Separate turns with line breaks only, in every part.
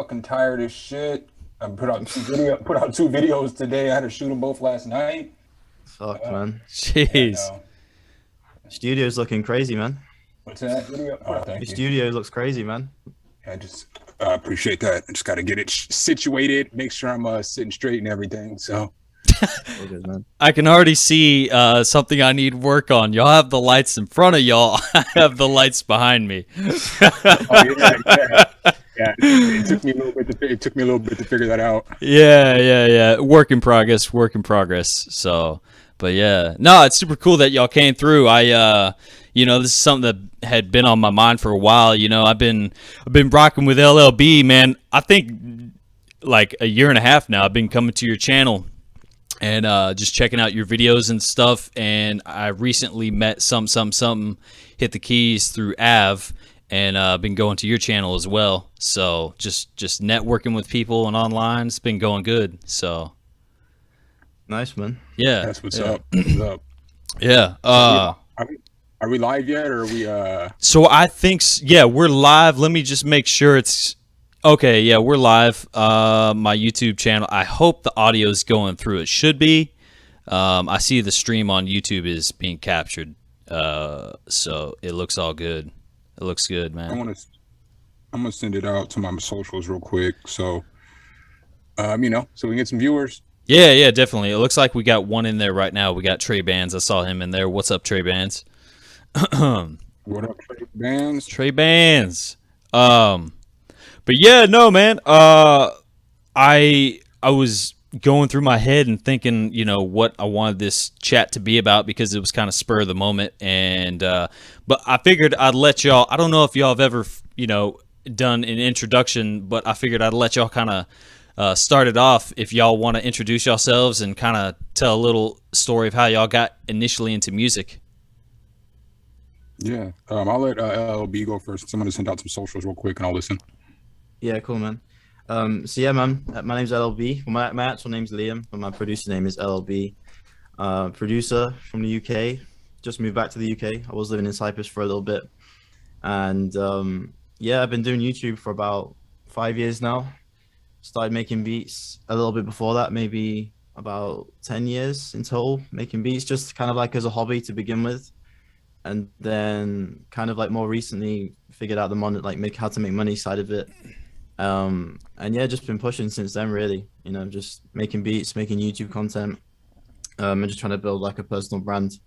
fucking tired as shit. I put out two videos today. I had to shoot them both last night.
Fuck, man.
Yeah,
Jeez.
no.
Studio's looking crazy, man.
What's that video? Oh,
Your
thank you.
studio looks crazy, man.
I just appreciate that. I just got to get it situated, make sure I'm sitting straight and everything. So,
All good, man.
I can already see something I need work on. Y'all have the lights in front of y'all. I have the lights behind me.
Yeah. It took me a little bit to figure that out.
Yeah. Work in progress. Work in progress. So, but yeah, no, it's super cool that y'all came through. This is something that had been on my mind for a while. I've been rocking with LLB, man. I think like a year and a half now. I've been coming to your channel and just checking out your videos and stuff. And I recently met Some Hit the Keys through Av, and been going to your channel as well. So just networking with people and online, it's been going good. So
Nice, man.
yeah,
That's what's up. What's up?
yeah.
Are we live yet, or are we?
So I think yeah, we're live. Let me just make sure it's okay. Yeah, we're live. My YouTube channel. I hope the audio is going through. It should be. I see the stream on YouTube is being captured. So it looks all good. It looks good, man.
I'm gonna send it out to my socials real quick. So, so we can get some viewers.
Yeah, definitely. It looks like we got one in there right now. We got Trey Bands. I saw him in there. What's up, Trey Bands?
What up, Trey Bands?
Trey Bands. But yeah, no, man. I was going through my head and thinking, what I wanted this chat to be about, because it was kind of spur of the moment. And but I figured I'd let y'all. I don't know if y'all have ever, done an introduction, but I figured I'd let y'all kind of start it off. If y'all want to introduce yourselves and kind of tell a little story of how y'all got initially into music.
Yeah, I'll let LLB go first. I'm gonna send out some socials real quick, and I'll listen.
Yeah, cool, man. So yeah, man. My name's LLB. Well, my actual name's Liam, but my producer name is LLB. Producer from the UK. Just moved back to the UK. I was living in Cyprus for a little bit, and yeah, I've been doing YouTube for about 5 years now. Started making beats a little bit before that, maybe about 10 years in total, making beats just kind of like as a hobby to begin with. And then kind of like more recently figured out how to make money side of it. And yeah, just been pushing since then, really, just making beats, making YouTube content, and just trying to build like a personal brand.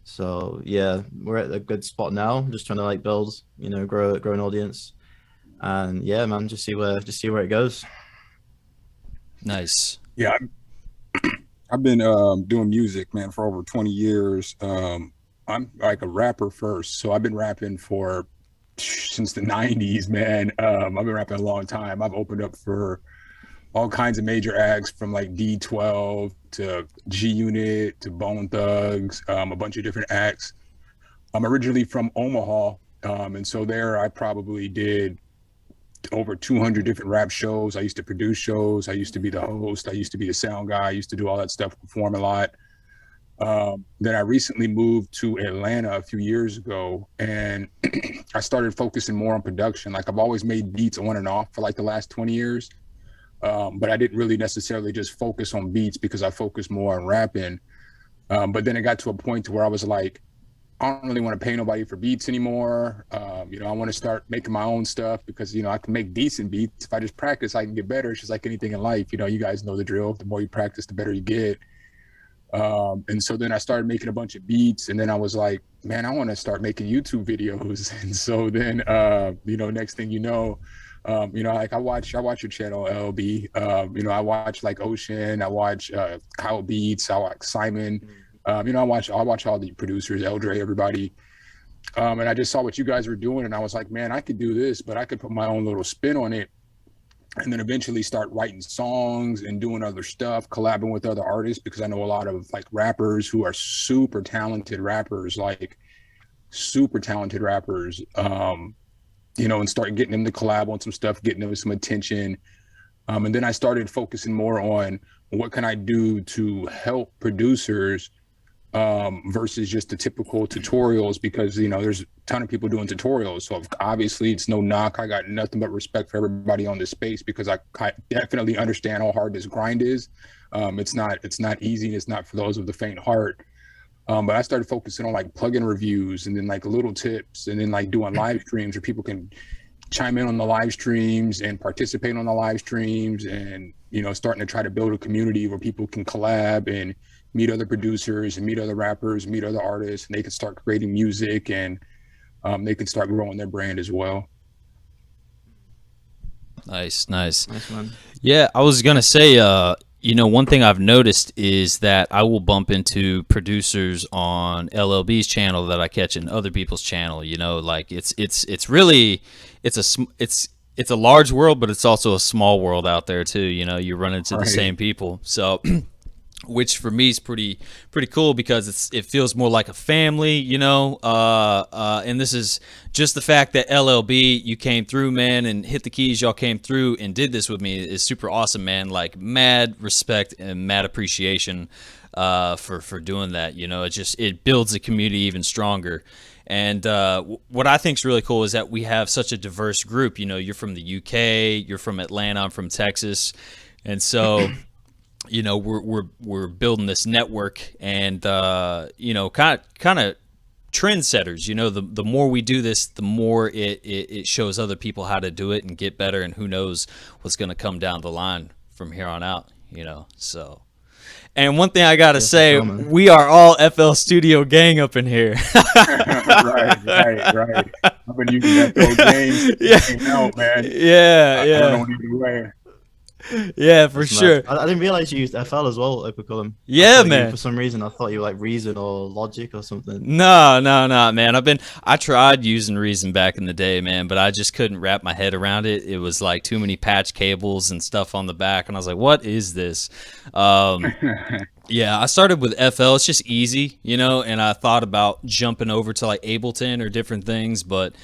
So yeah, we're at a good spot now, just trying to like build, grow an audience. And yeah, man, just see where it goes.
Nice.
Yeah, I've been doing music, man, for over 20 years. I'm like a rapper first, so I've been rapping since the 90s, man. I've been rapping a long time. I've opened up for all kinds of major acts, from like D12 to G Unit to Bone Thugs, a bunch of different acts. I'm originally from Omaha, and so there I probably did over 200 different rap shows. I used to produce shows. I used to be the host. I used to be the sound guy. I used to do all that stuff, perform a lot. Then I recently moved to Atlanta a few years ago, and I started focusing more on production. Like, I've always made beats on and off for like the last 20 years. But I didn't really necessarily just focus on beats because I focused more on rapping. But then it got to a point to where I was like, I don't really want to pay nobody for beats anymore. I want to start making my own stuff because, I can make decent beats. If I just practice, I can get better. It's just like anything in life. You guys know the drill. The more you practice, the better you get. And so then I started making a bunch of beats, and then I was like, man, I want to start making YouTube videos. And so then, next thing like I watch your channel, LB. I watch like Ocean, I watch Kyle Beats, I watch Simon. I watch all the producers, Eldre, everybody. And I just saw what you guys were doing, and I was like, man, I could do this, but I could put my own little spin on it. And then eventually start writing songs and doing other stuff, collabing with other artists, because I know a lot of like rappers who are super talented rappers, and start getting them to collab on some stuff, getting them some attention. And then I started focusing more on what can I do to help producers versus just the typical tutorials, because there's a ton of people doing tutorials. So obviously it's no knock. I got nothing but respect for everybody on this space, because I definitely understand how hard this grind is. It's not easy. It's not for those with the faint heart. But I started focusing on like plugin reviews, and then like little tips, and then like doing live streams where people can chime in on the live streams and participate on the live streams, and starting to try to build a community where people can collab and meet other producers and meet other rappers, meet other artists, and they can start creating music, and they can start growing their brand as well.
Nice, man.
Yeah,
I was gonna say, one thing I've noticed is that I will bump into producers on LLB's channel that I catch in other people's channel. Like it's really it's a large world, but it's also a small world out there too. You run into the same people, so. Which for me is pretty cool, because it feels more like a family, and this is just the fact that LLB, you came through, man, and hit the keys. Y'all came through and did this with me is super awesome, man. Like, mad respect and mad appreciation for doing that. It builds the community even stronger. And what I think is really cool is that we have such a diverse group. You're from the UK, you're from Atlanta, I'm from Texas, and so. We're building this network, and kind of trendsetters. The more we do this, the more it shows other people how to do it and get better, and who knows what's going to come down the line from here on out. So. And one thing I gotta say, we are all FL Studio gang up in here.
right. I've been using FL games out, man.
Yeah.
I don't even way.
Yeah, for sure.
I didn't realize you used FL as well, Operculum.
Yeah, man.
For some reason, I thought you were like Reason or Logic or something.
No, man. I tried using Reason back in the day, man, but I just couldn't wrap my head around it. It was like too many patch cables and stuff on the back, and I was like, what is this? Yeah, I started with FL. It's just easy, and I thought about jumping over to like Ableton or different things, but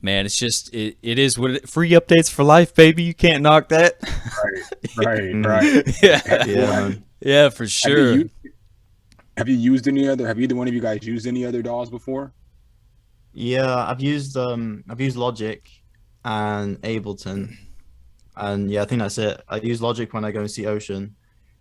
man, it's just it is what it, free updates for life, baby. You can't knock that.
Right.
Yeah, for sure.
Have either one of you guys used any other DAWs before?
Yeah, I've used Logic and Ableton, and yeah, I think that's it. I use Logic when I go and see Ocean.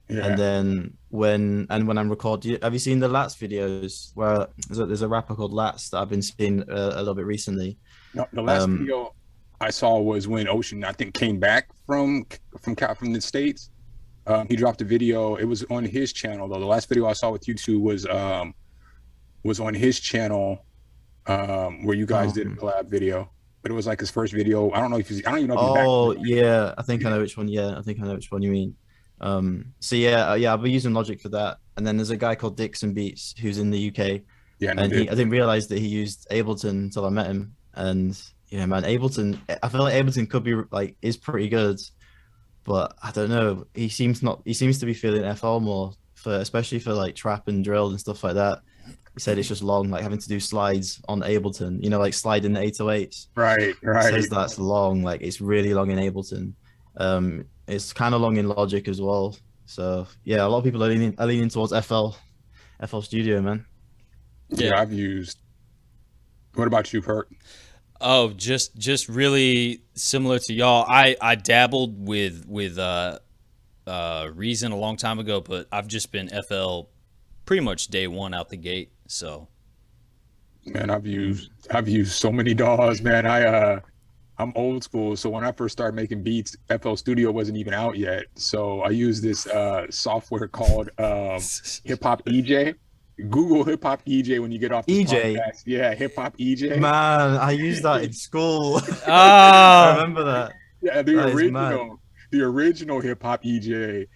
Yeah. And then when I'm recording, have you seen the Lats videos where there's a rapper called Lats that I've been seeing a little bit recently?
No, the last video I saw was when Ocean, I think, came back from the States. He dropped a video. It was on his channel though. The last video I saw with you two was on his channel, where you guys did a collab video. But it was like his first video. I don't even know if he's back.
Yeah, I think I know which one. Yeah, I think I know which one you mean. So yeah, I've been using Logic for that. And then there's a guy called Dixon Beats who's in the UK. Yeah, and I didn't realize that he used Ableton until I met him. And yeah, man, Ableton, I feel like Ableton could be is pretty good, but I don't know. He seems to be feeling FL more, especially for like trap and drill and stuff like that. He said it's just long, like having to do slides on Ableton, like sliding the 808s.
Right.
He says that's long, like it's really long in Ableton. It's kind of long in Logic as well. So yeah, a lot of people are leaning towards FL Studio, man.
Yeah, I've used. What about you, Perk?
Oh, just really similar to y'all. I dabbled with Reason a long time ago, but I've just been FL pretty much day one out the gate. So,
man, I've used so many DAWs, man. I'm old school, so when I first started making beats, FL Studio wasn't even out yet. So I used this software called Hip Hop EJ. Google Hip Hop EJ when you get off the podcast. Yeah, Hip Hop EJ.
Man, I used that in school. I remember that.
Yeah, the original Hip Hop EJ.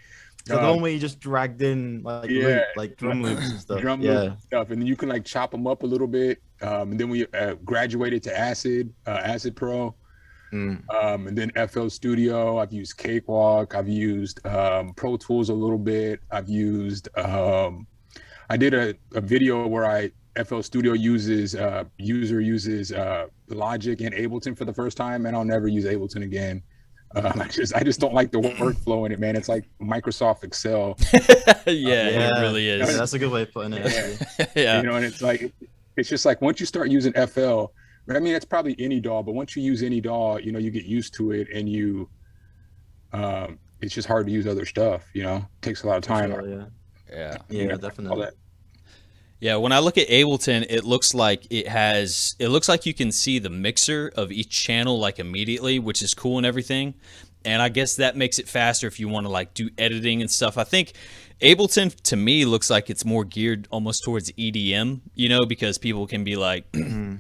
So the one where you just dragged in like drum loops and stuff.
And then you can like chop them up a little bit. And then we graduated to Acid Pro. And then FL Studio. I've used Cakewalk. I've used Pro Tools a little bit. I've used I did a video where FL Studio uses Logic and Ableton for the first time, and I'll never use Ableton again. I just don't like the workflow in it, man. It's like Microsoft Excel.
Yeah, it really
Yeah,
is.
that's a good way of putting it. Actually.
Yeah.
You know, and it's like, it's just like once you start using FL, I mean, it's probably any DAW, but once you use any DAW, you know, you get used to it, and it's just hard to use other stuff. You know, it takes a lot of time.
Sure, yeah.
Yeah.
You know, all
Definitely.
that.
Yeah, when I look at Ableton, it looks like you can see the mixer of each channel like immediately, which is cool and everything. And I guess that makes it faster if you want to like do editing and stuff. I think Ableton to me looks like it's more geared almost towards EDM, you know, because people can be like, if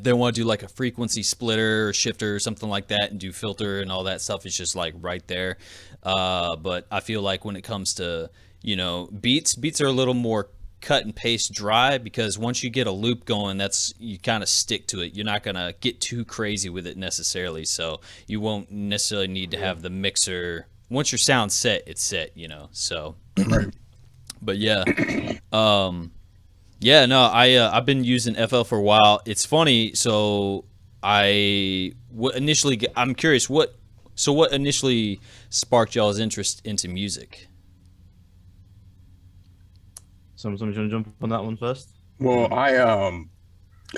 they want to do like a frequency splitter or shifter or something like that and do filter and all that stuff, it's just like right there. But I feel like when it comes to, you know, beats are a little more cut and paste dry, because once you get a loop going, you kind of stick to it. You're not gonna get too crazy with it necessarily, so you won't necessarily need to have the mixer. Once your sound's set, it's set, you know. So
Right.
but yeah, yeah, no, I've been using FL for a while. It's funny, so I'm curious, what initially sparked y'all's interest into music?
Somebody want to jump on that one first?
Well, I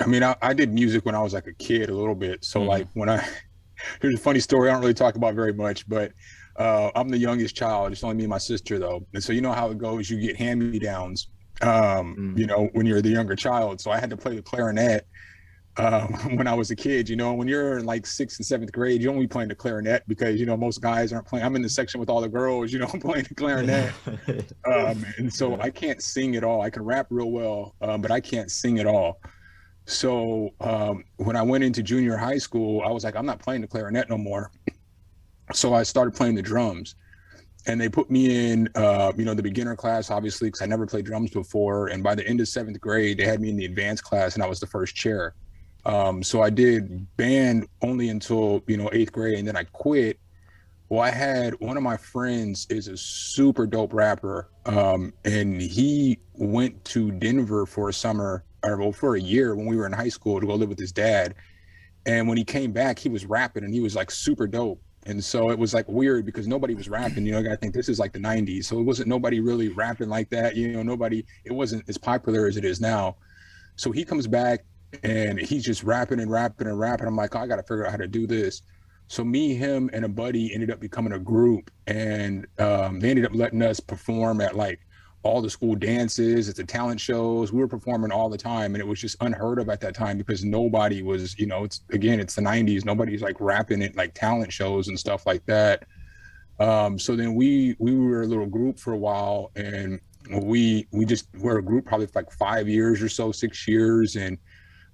mean, I did music when I was like a kid a little bit. So like here's a funny story I don't really talk about very much, but I'm the youngest child. It's only me and my sister though. And so you know how it goes, you get hand-me-downs, you know, when you're the younger child. So I had to play the clarinet when I was a kid. You know, when you're in like 6th and 7th grade, you don't be playing the clarinet because, you know, most guys aren't playing. I'm in the section with all the girls, you know, I'm playing the clarinet. And so I can't sing at all. I can rap real well, but I can't sing at all. So when I went into junior high school, I was like, I'm not playing the clarinet no more. So I started playing the drums, and they put me in, you know, the beginner class, obviously, because I never played drums before. And by the end of 7th grade, they had me in the advanced class, and I was the first chair. So I did band only until, you know, 8th grade, and then I quit. Well, I had one of my friends is a super dope rapper, and he went to Denver for a summer, or well, for a year when we were in high school, to go live with his dad. And when he came back, he was rapping, and he was like super dope. And so it was like weird because nobody was rapping, you know, I think this is like the 90s. So it wasn't nobody really rapping like that, you know, it wasn't as popular as it is now. So he comes back and he's just rapping and rapping and rapping. I'm like, oh, I got to figure out how to do this. So me, him, and a buddy ended up becoming a group, and they ended up letting us perform at like all the school dances, at the talent shows. We were performing all the time, and it was just unheard of at that time because nobody was, you know, it's the 90s. Nobody's like rapping at like talent shows and stuff like that. So then we were a little group for a while, and we're a group probably for like 5 years or so, 6 years, and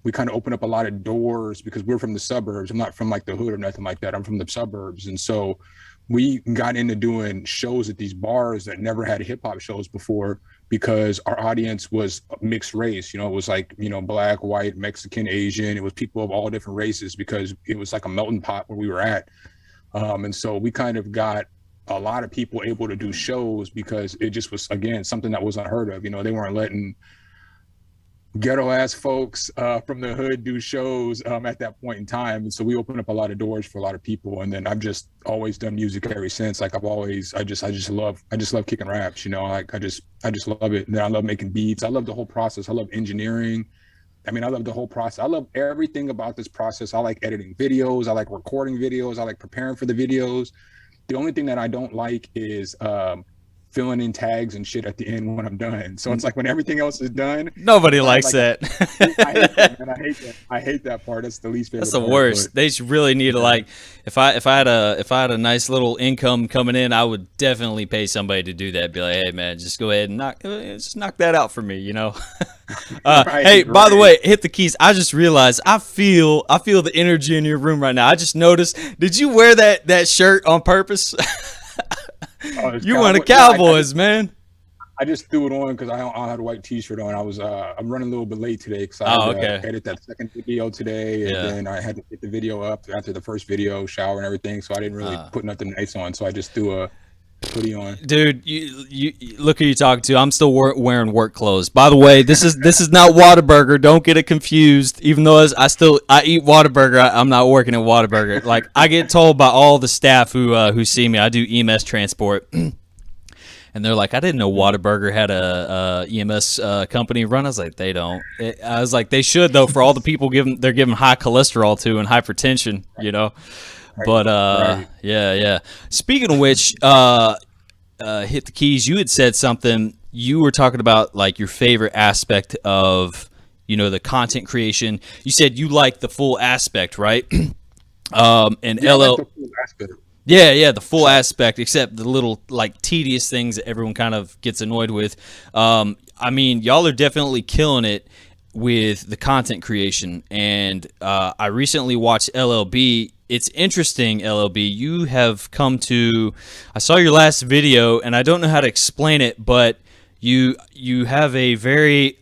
we kind of opened up a lot of doors because we're from the suburbs. I'm not from like the hood or nothing like that. I'm from the suburbs. And so we got into doing shows at these bars that never had hip hop shows before because our audience was mixed race. You know, it was like, you know, black, white, Mexican, Asian. It was people of all different races because it was like a melting pot where we were at. And so we kind of got a lot of people able to do shows because it just was, again, something that was unheard of. You know, they weren't letting ghetto ass folks from the hood do shows at that point in time. And so we opened up a lot of doors for a lot of people. And then I've just always done music ever since. Like I just love kicking raps, you know, like I just love it. And then I love making beats. I love the whole process. I love engineering. I mean, I love the whole process. I love everything about this process. I like editing videos. I like recording videos. I like preparing for the videos. The only thing that I don't like is filling in tags and shit at the end when I'm done. So it's like when everything else is done,
nobody likes that.
I hate that, man. I hate that part. That's the least favorite.
That's the
part,
worst.
but
They really need to like, if I had a nice little income coming in, I would definitely pay somebody to do that. Be like, hey man, just go ahead and knock that out for me, you know. Hey, by the way, hit the keys. I just realized I feel the energy in your room right now. I just noticed. Did you wear that shirt on purpose? You one of the Cowboys, man.
I just threw it on because I don't have a white T-shirt on. I'm running a little bit late today because I had to edit that second video today, and then I had to get the video up after the first video, shower and everything. So I didn't really put nothing nice on. So I just threw a hoodie on.
Dude, you look who you talking to. I'm still wearing work clothes. By the way, this is not Whataburger. Don't get it confused. Even though I eat Whataburger, I'm not working at Whataburger. Like, I get told by all the staff who see me, I do EMS transport. And they're like, I didn't know Whataburger had a EMS company run. I was like, they don't. I was like, they should though, for all the people they're giving high cholesterol to and hypertension, you know. But yeah. Speaking of which, hit the keys. You had said something. You were talking about like your favorite aspect of, you know, the content creation. You said you like the full aspect, right? And
I like the full aspect.
Yeah, the full aspect, except the little like tedious things that everyone kind of gets annoyed with. I mean, y'all are definitely killing it with the content creation, and I recently watched LLB. It's interesting, LLB. You have come to. I saw your last video, and I don't know how to explain it, but you have a very.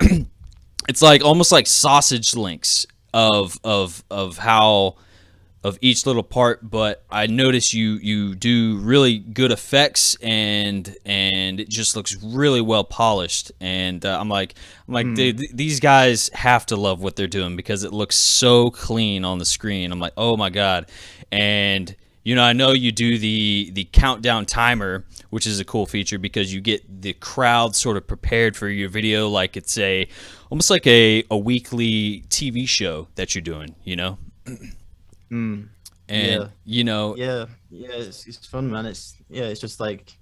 It's like almost like sausage links of how. Of each little part, but I notice you do really good effects, and it just looks really well polished. And I'm like, dude, these guys have to love what they're doing because it looks so clean on the screen. I'm like, oh my god. And you know, I know you do the countdown timer, which is a cool feature because you get the crowd sort of prepared for your video, like it's almost like a weekly TV show that you're doing, you know. And you know,
it's fun, man. It's just like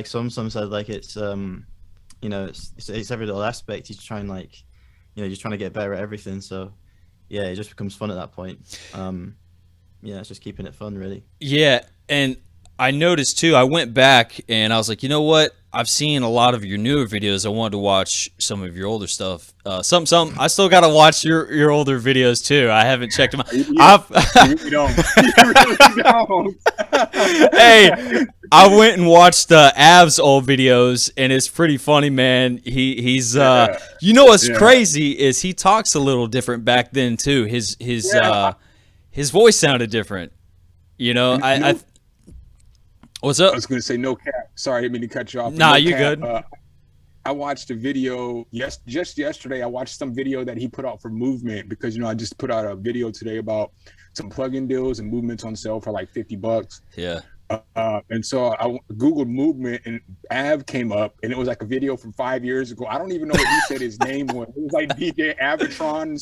some said, like it's you know, it's every little aspect. He's trying, like, you know, just trying to get better at everything. So yeah, it just becomes fun at that point. Yeah, it's just keeping it fun, really.
Yeah, and I noticed too, I went back and I was like, you know what? I've seen a lot of your newer videos. I wanted to watch some of your older stuff. Some. I still got to watch your older videos too. I haven't checked them out.
You really don't. You really don't.
Hey, I went and watched Av's old videos, and it's pretty funny, man. He's you know what's crazy is he talks a little different back then too. His voice sounded different. You know, I what's up?
I was going to say no cap. Sorry, I didn't mean to cut you off.
Nah,
no
you're
cap.
good.
I watched a video just yesterday. I watched some video that he put out for Movement because, you know, I just put out a video today about some plugin deals and Movement's on sale for like $50.
Yeah.
And so I Googled Movement and Av came up and it was like a video from 5 years ago. I don't even know what he said his name was. It was like DJ Avatron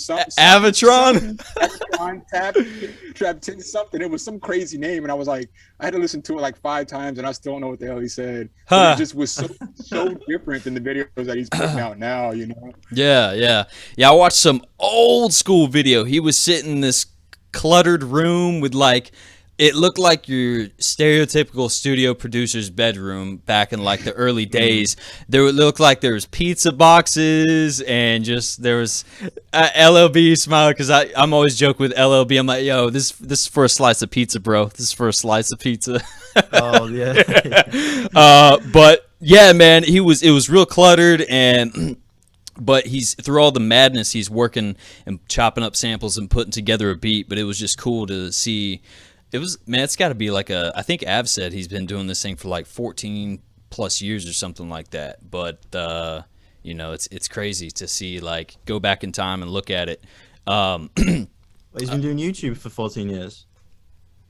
Trap 10 something. It was some crazy name. And I was like, I had to listen to it like 5 times and I still don't know what the hell he said. It just was so different than the videos that he's putting out now, you know?
Yeah. I watched some old school video. He was sitting in this cluttered room with like, it looked like your stereotypical studio producer's bedroom back in like the early days. There would look like there was pizza boxes and just there was LLB smiling because I'm always joke with LLB. I'm like, yo, this is for a slice of pizza, bro. This is for a slice of pizza.
Oh yeah.
But yeah, man, it was real cluttered but he's through all the madness, he's working and chopping up samples and putting together a beat. But it was just cool to see. It's got to be like I think Av said he's been doing this thing for like 14 plus years or something like that. But, you know, it's crazy to see, like, go back in time and look at it.
He's been doing YouTube for 14 years.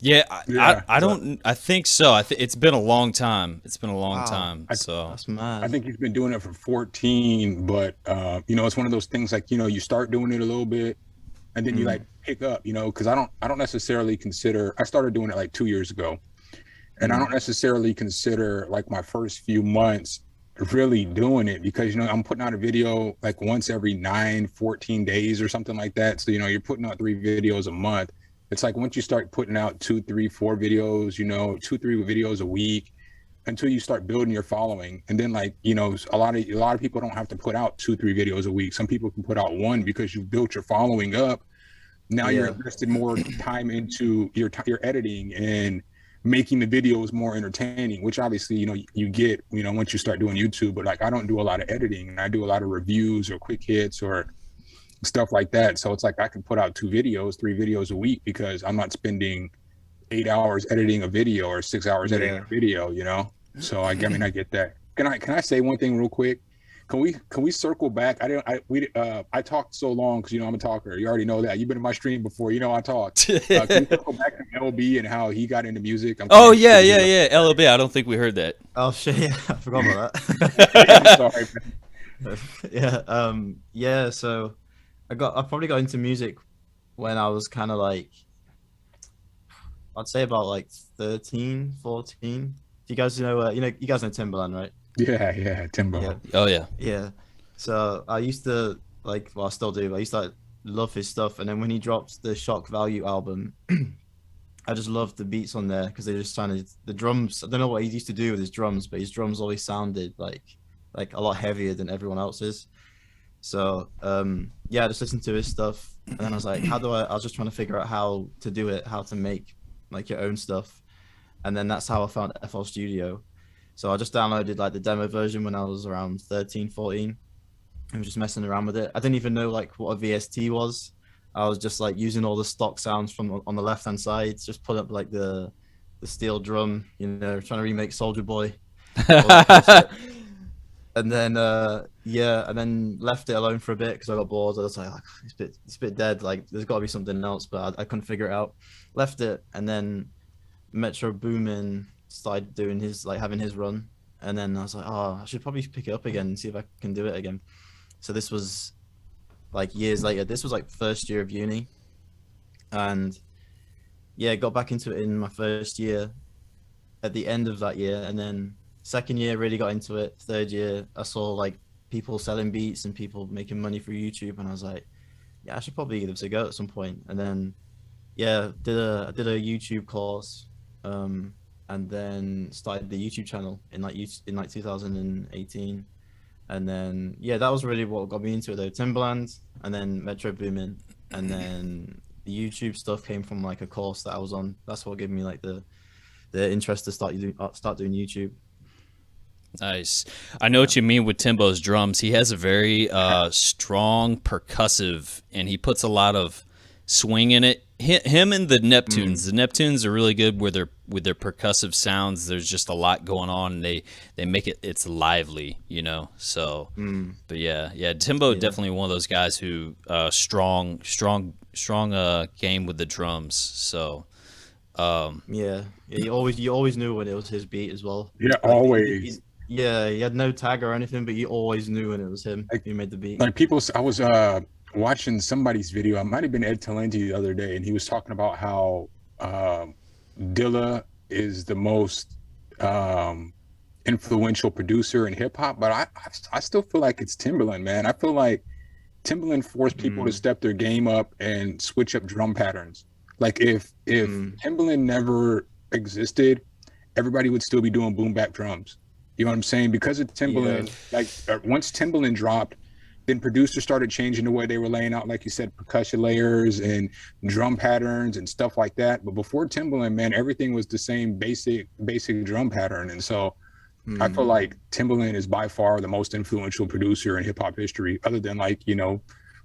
Yeah, I think so. It's been a long time. It's been a long time. So
that's mad.
I think he's been doing it for 14, but, you know, it's one of those things like, you know, you start doing it a little bit. And then you like pick up, you know, because I don't necessarily consider. I started doing it like 2 years ago, and I don't necessarily consider like my first few months really doing it because, you know, I'm putting out a video like once every 14 days or something like that. So, you know, you're putting out 3 videos a month. It's like once you start putting out 2, 3, 4 videos, you know, 2, 3 videos a week until you start building your following. And then, like, you know, a lot of people don't have to put out 2, 3 videos a week. Some people can put out 1 because you've built your following up. Now you're invested more time into your editing and making the videos more entertaining, which obviously, you know, you get, you know, once you start doing YouTube. But like, I don't do a lot of editing. I do a lot of reviews or quick hits or stuff like that. So it's like I can put out 2 videos, 3 videos a week because I'm not spending 8 hours editing a video or 6 hours editing a video, you know? So I mean, I get that. Can I say one thing real quick? Can we circle back? I talked so long because I'm a talker. You already know that. You've been in my stream before. I talk. Can we circle back to LB and how he got into music? I'm
Oh
curious
yeah,
to
yeah,
hear.
yeah. LLB. I don't think we heard that.
Oh shit, yeah, I forgot about that.
Sorry, man.
Yeah. So I probably got into music when I was kind of like, I'd say about like 13, 14. Do you guys you guys know Timberland, right?
Yeah, Timbo.
Yeah.
Oh yeah.
Yeah. So I used to like, well, I still do. I used to like, love his stuff, and then when he dropped the Shock Value album, I just loved the beats on there because they just sounded the drums. I don't know what he used to do with his drums, but his drums always sounded like a lot heavier than everyone else's. So yeah, I just listened to his stuff, and then I was like, I was just trying to figure out how to do it, how to make like your own stuff, and then that's how I found FL Studio. So I just downloaded like the demo version when I was around 13, 14, and was just messing around with it. I didn't even know like what a VST was. I was just like using all the stock sounds from on the left hand side, just put up like the steel drum, trying to remake Soldier Boy. All that kind of shit. And then yeah, and then left it alone for a bit because I got bored. I was like, it's a bit dead. Like there's got to be something else, but I couldn't figure it out. Left it, and then Metro Boomin started doing his having his run, and then I was like, oh, I should probably pick it up again and see if I can do it again. So this was like years later. This was like first year of uni, and yeah, got back into it in my first year. At the end of that year, and then second year really got into it. Third year, I saw like people selling beats and people making money through YouTube, and I was like, yeah, I should probably give this a go at some point. And then yeah, I did a YouTube course, and then started the YouTube channel in like 2018. And then yeah, that was really what got me into it though. Timberland, and then Metro Boomin, and then the YouTube stuff came from like a course that I was on. That's what gave me like the interest to start doing YouTube.
Nice. I know what you mean with Timbo's drums. He has a very strong percussive, and he puts a lot of swing in it. Him and the Neptunes. The Neptunes are really good with their percussive sounds. There's just a lot going on, and they make it's lively, So, but yeah, Timbo definitely one of those guys who strong game with the drums. So.
Yeah, you always knew when it was his beat as well.
Yeah, always.
Yeah, he had no tag or anything, but you always knew when it was him who made the beat.
Like I was watching somebody's video. It might have been Ed Talenti the other day, and he was talking about how Dilla is the most influential producer in hip hop, but I still feel like it's Timberland, man. I feel like Timberland forced people to step their game up and switch up drum patterns. Like if Timberland never existed, everybody would still be doing boom bap drums. You know what I'm saying? Because of Timberland, once Timberland dropped, then producers started changing the way they were laying out, like you said, percussion layers and drum patterns and stuff like that. But before Timberland, man, everything was the same basic drum pattern. And so I feel like Timberland is by far the most influential producer in hip hop history, other than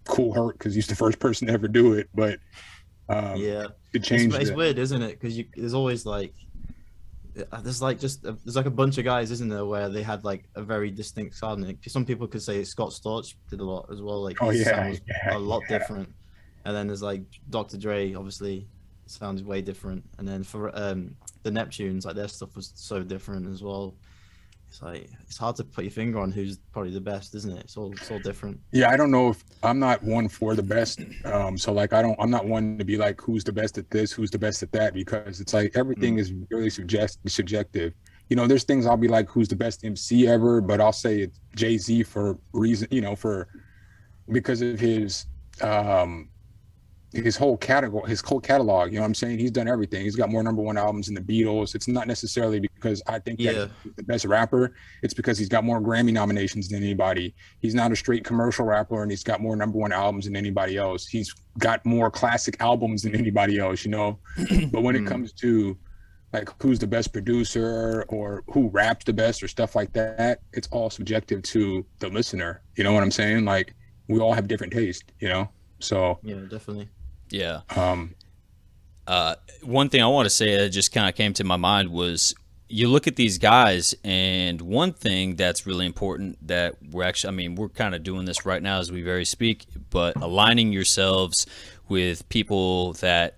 Kool Herc, because he's the first person to ever do it. But
yeah,
it changed.
It's weird, isn't it? Because there's always there's a bunch of guys, isn't there, where they had like a very distinct sound. Like, some people could say Scott Storch did a lot as well. Like his sound was a lot different. And then there's like Dr. Dre, obviously, sounds way different. And then for the Neptunes, like their stuff was so different as well. It's like it's hard to put your finger on who's probably the best, isn't it? It's all different.
Yeah, I don't know if I'm not one for the best. So I'm not one to be like who's the best at this, who's the best at that, because it's like everything is really subjective. There's things I'll be like, who's the best MC ever, but I'll say it's Jay-Z for reason, because of his whole catalog, you know what I'm saying? He's done everything. He's got more #1 albums than the Beatles. It's not necessarily because I think that he's the best rapper. It's because he's got more Grammy nominations than anybody. He's not a straight commercial rapper, and he's got more #1 albums than anybody else. He's got more classic albums than anybody else, But when it comes to like who's the best producer or who raps the best or stuff like that, it's all subjective to the listener. You know what I'm saying? Like we all have different taste, So
yeah, definitely.
Yeah. One thing I want to say that just kind of came to my mind was you look at these guys, and one thing that's really important that we're actually, I mean, we're kind of doing this right now as we very speak, but aligning yourselves with people that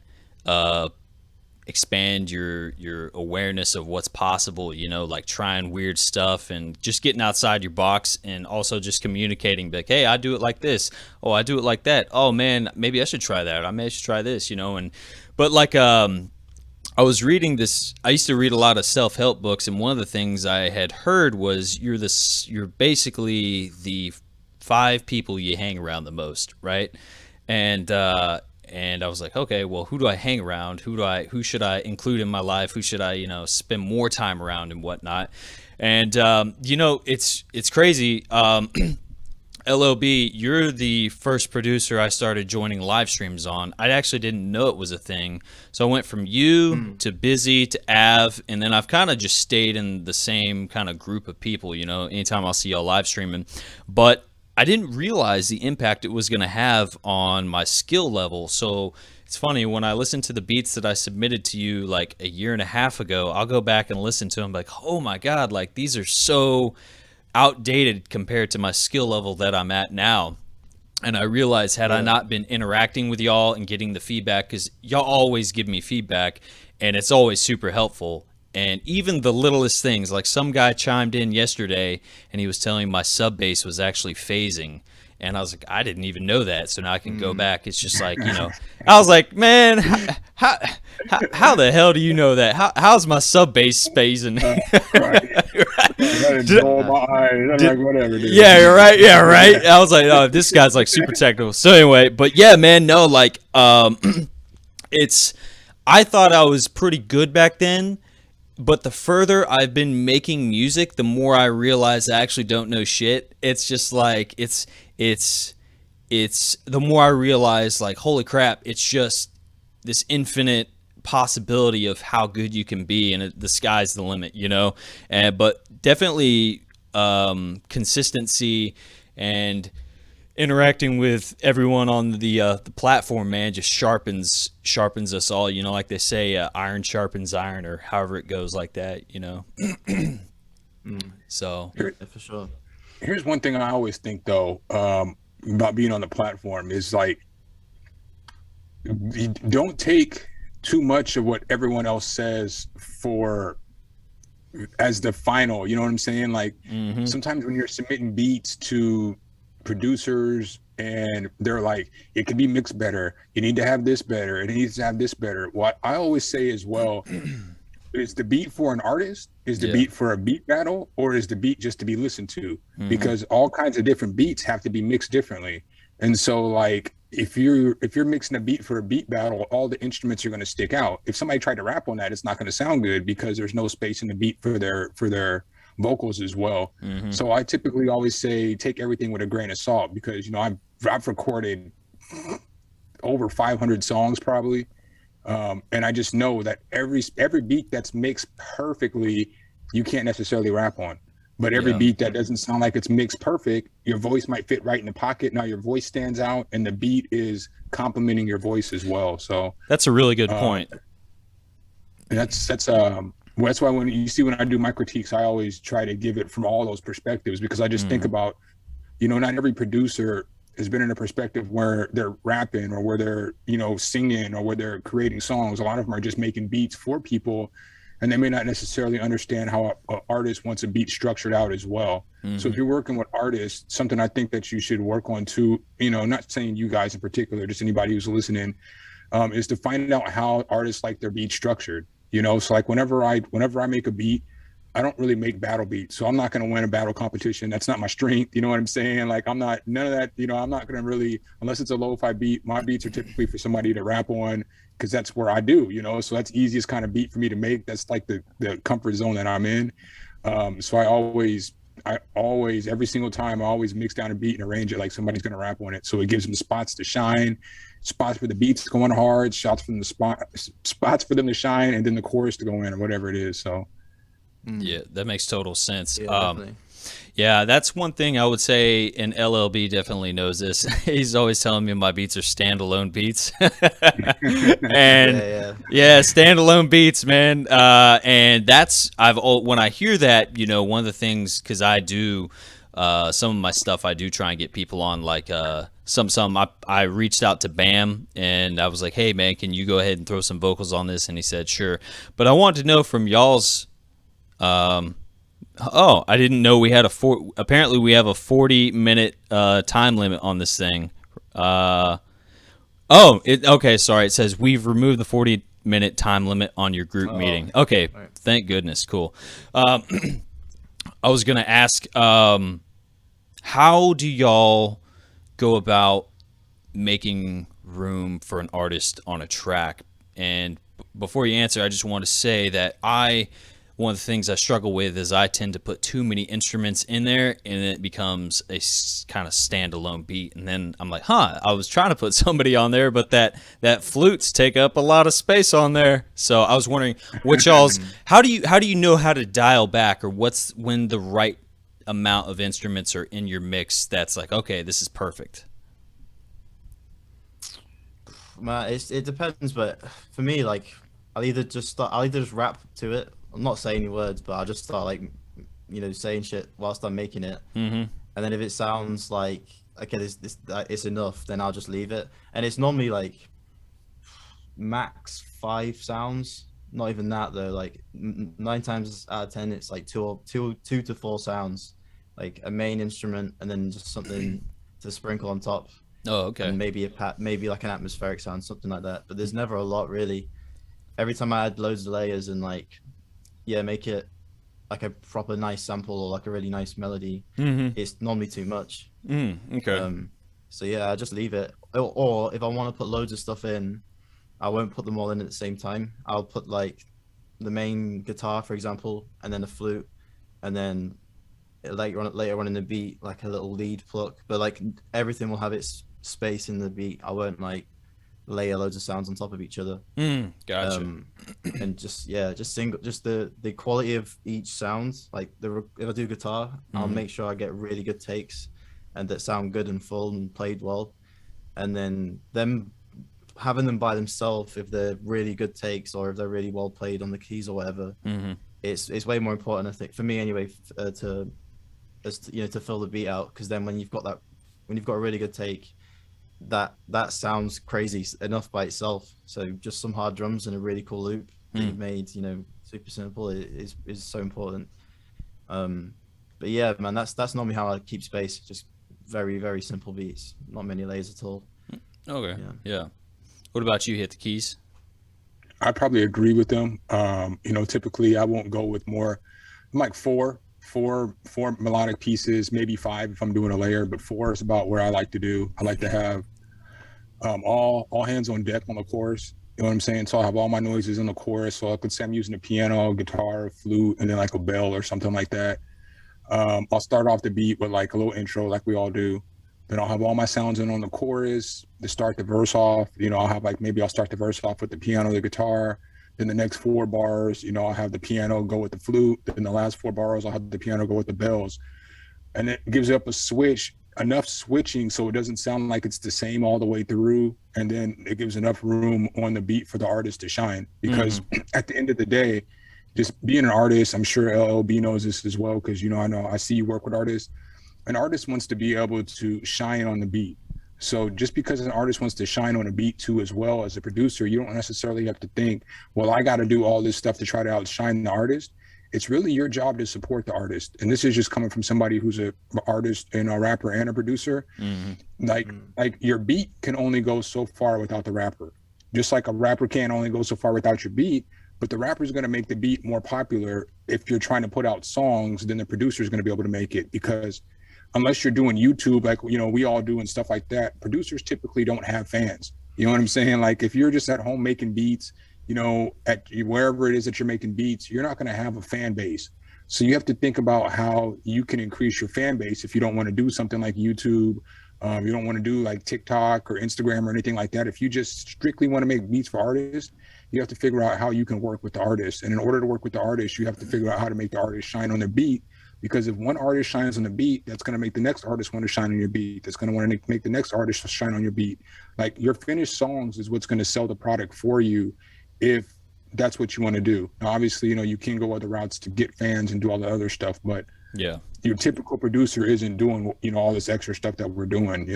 expand your awareness of what's possible, you know, like trying weird stuff and just getting outside your box, and also just communicating like, hey, I do it like this, oh, I do it like that, oh man, maybe I should try that, I may should try this, you know. And but like I was reading this. I used to read a lot of self-help books, and one of the things I had heard was you're basically the 5 people you hang around the most, right? And I was like, okay, well, who do I hang around? Who should I include in my life? Who should I, you know, spend more time around and whatnot? And you know, it's crazy. LLB, you're the first producer I started joining live streams on. I actually didn't know it was a thing. So I went from you to Busy to Av, and then I've kind of just stayed in the same kind of group of people, you know, anytime I'll see y'all live streaming. But I didn't realize the impact it was going to have on my skill level. So it's funny, when I listen to the beats that I submitted to you like a year and a half ago, I'll go back and listen to them like, oh my God, like these are so outdated compared to my skill level that I'm at now. And I realized, had I not been interacting with y'all and getting the feedback, because y'all always give me feedback and it's always super helpful. And even the littlest things, like some guy chimed in yesterday and he was telling my sub bass was actually phasing. And I was like, I didn't even know that. So now I can go back. It's just like, you know, I was like, man, how the hell do you know that? How's my sub bass phasing? Yeah, you're right. Yeah, right. I was like, oh, this guy's like super technical. So anyway, but yeah, man, no, like, I thought I was pretty good back then. But the further I've been making music, the more I realize I actually don't know shit. It's just like, it's the more I realize, like, holy crap, it's just this infinite possibility of how good you can be, and the sky's the limit, you know. But definitely consistency and interacting with everyone on the platform, man, just sharpens us all, you know, like they say, iron sharpens iron, or however it goes like that, you know. So
yeah, for sure.
Here's one thing I always think though, about being on the platform is like, you don't take too much of what everyone else says as the final, you know what I'm saying? Like sometimes when you're submitting beats to producers and they're like, it could be mixed better, you need to have this better, it needs to have this better. What I always say as well, is the beat for an artist, is the beat for a beat battle, or is the beat just to be listened to? Because all kinds of different beats have to be mixed differently. And so like, if you're mixing a beat for a beat battle, all the instruments are going to stick out. If somebody tried to rap on that, it's not going to sound good because there's no space in the beat for their vocals as well. So I typically always say take everything with a grain of salt, because you know I've recorded over 500 songs probably, and I just know that every beat that's mixed perfectly you can't necessarily rap on, but every beat that doesn't sound like it's mixed perfect, your voice might fit right in the pocket. Now your voice stands out and the beat is complementing your voice as well. So
that's a really good point.
That's why when I do my critiques, I always try to give it from all those perspectives, because I just think about, you know, not every producer has been in a perspective where they're rapping or where they're, you know, singing or where they're creating songs. A lot of them are just making beats for people, and they may not necessarily understand how an artist wants a beat structured out as well. So if you're working with artists, something I think that you should work on too, you know, not saying you guys in particular, just anybody who's listening, is to find out how artists like their beat structured. You know, so like whenever I make a beat, I don't really make battle beats. So I'm not going to win a battle competition. That's not my strength. You know what I'm saying? Like none of that, you know, I'm not going to really, unless it's a lo-fi beat, my beats are typically for somebody to rap on, because that's where I do, you know, so that's the easiest kind of beat for me to make. That's like the comfort zone that I'm in. So I always, every single time I always mix down a beat and arrange it like somebody's going to rap on it. So it gives them spots to shine, spots where the beat's going hard, spots for them to shine, and then the chorus to go in or whatever it is. So
Yeah, that makes total sense.
Yeah, definitely.
Yeah, that's one thing I would say, and LLB definitely knows this. He's always telling me my beats are standalone beats. And
Yeah,
yeah, standalone beats, man. And that's when I hear that, one of the things, because I do some of my stuff, I do try and get people on, like I reached out to Bam and I was like, hey man, can you go ahead and throw some vocals on this? And he said sure. But I wanted to know from y'all's oh, I didn't know we had apparently we have a 40-minute time limit on this thing. Okay, sorry. It says we've removed the 40-minute time limit on your group meeting. Okay,
right.
Thank goodness. Cool. I was going to ask, how do y'all go about making room for an artist on a track? And before you answer, I just want to say that one of the things I struggle with is I tend to put too many instruments in there and it becomes a kind of standalone beat. And then I'm like, I was trying to put somebody on there, but that flutes take up a lot of space on there. So I was wondering what y'all's, how do you know how to dial back, or when the right amount of instruments are in your mix that's like, okay, this is perfect?
Man, it depends, but for me, like, I'll either just rap to it. I'm not saying any words, but I'll just start like, saying shit whilst I'm making it.
Mm-hmm.
And then if it sounds like, okay, it's enough, then I'll just leave it. And it's normally like max 5 sounds. Not even that though. Like 9 times out of 10, it's like two to 4 sounds, like a main instrument and then just something to sprinkle on top.
Oh, okay.
And maybe maybe like an atmospheric sound, something like that. But there's never a lot really. Every time I add loads of layers and like, make it like a proper nice sample or like a really nice melody, it's normally too much.
Okay.
So yeah, I just leave it. Or if I want to put loads of stuff in, I won't put them all in at the same time. I'll put like the main guitar, for example, and then the flute, and then later on in the beat, like a little lead pluck. But like everything will have its space in the beat. I won't like layer loads of sounds on top of each other.
Gotcha.
And just the quality of each sound. Like if I do guitar, I'll make sure I get really good takes and that sound good and full and played well. And then having them by themselves, if they're really good takes or if they're really well played on the keys or whatever, it's way more important, I think, for me anyway, to fill the beat out. Because then when you've got a really good take, that sounds crazy enough by itself. So just some hard drums and a really cool loop that you've made, super simple, is so important. But yeah, man, that's normally how I keep space. Just very, very simple beats, not many layers at all.
Okay. Yeah. What about you? Hit the keys?
I probably agree with them. Typically I won't go with more. I'm like four melodic pieces, maybe 5 if I'm doing a layer, but 4 is about where I like to do. I like to have all hands on deck on the chorus. You know what I'm saying? So I have all my noises in the chorus. So I could say I'm using a piano, guitar, flute, and then like a bell or something like that. I'll start off the beat with like a little intro like we all do. Then I'll have all my sounds in on the chorus to start the verse off. I'll have maybe I'll start the verse off with the piano, the guitar. Then the next 4 bars, I'll have the piano go with the flute. Then the last 4 bars, I'll have the piano go with the bells. And it gives up enough switching so it doesn't sound like it's the same all the way through. And then it gives enough room on the beat for the artist to shine. Because at the end of the day, just being an artist, I'm sure LLB knows this as well, because, I see you work with artists. An artist wants to be able to shine on the beat. So just because an artist wants to shine on a beat too, as well as a producer, you don't necessarily have to think, well, I got to do all this stuff to try to outshine the artist. It's really your job to support the artist. And this is just coming from somebody who's an artist and a rapper and a producer. Like your beat can only go so far without the rapper. Just like a rapper can't only go so far without your beat, but the rapper is going to make the beat more popular. If you're trying to put out songs, then the producer is going to be able to make it, because unless you're doing YouTube, like, we all do and stuff like that, producers typically don't have fans. You know what I'm saying? Like if you're just at home making beats, at wherever it is that you're making beats, you're not going to have a fan base. So you have to think about how you can increase your fan base if you don't want to do something like YouTube. You don't want to do like TikTok or Instagram or anything like that. If you just strictly want to make beats for artists, you have to figure out how you can work with the artist. And in order to work with the artist, you have to figure out how to make the artist shine on their beat. Because if one artist shines on the beat, that's going to make the next artist want to shine on your beat. That's going to want to make the next artist shine on your beat. Like, your finished songs is what's going to sell the product for you, if that's what you want to do. Now, obviously, you can go other routes to get fans and do all the other stuff, but
yeah,
your typical producer isn't doing, all this extra stuff that we're doing.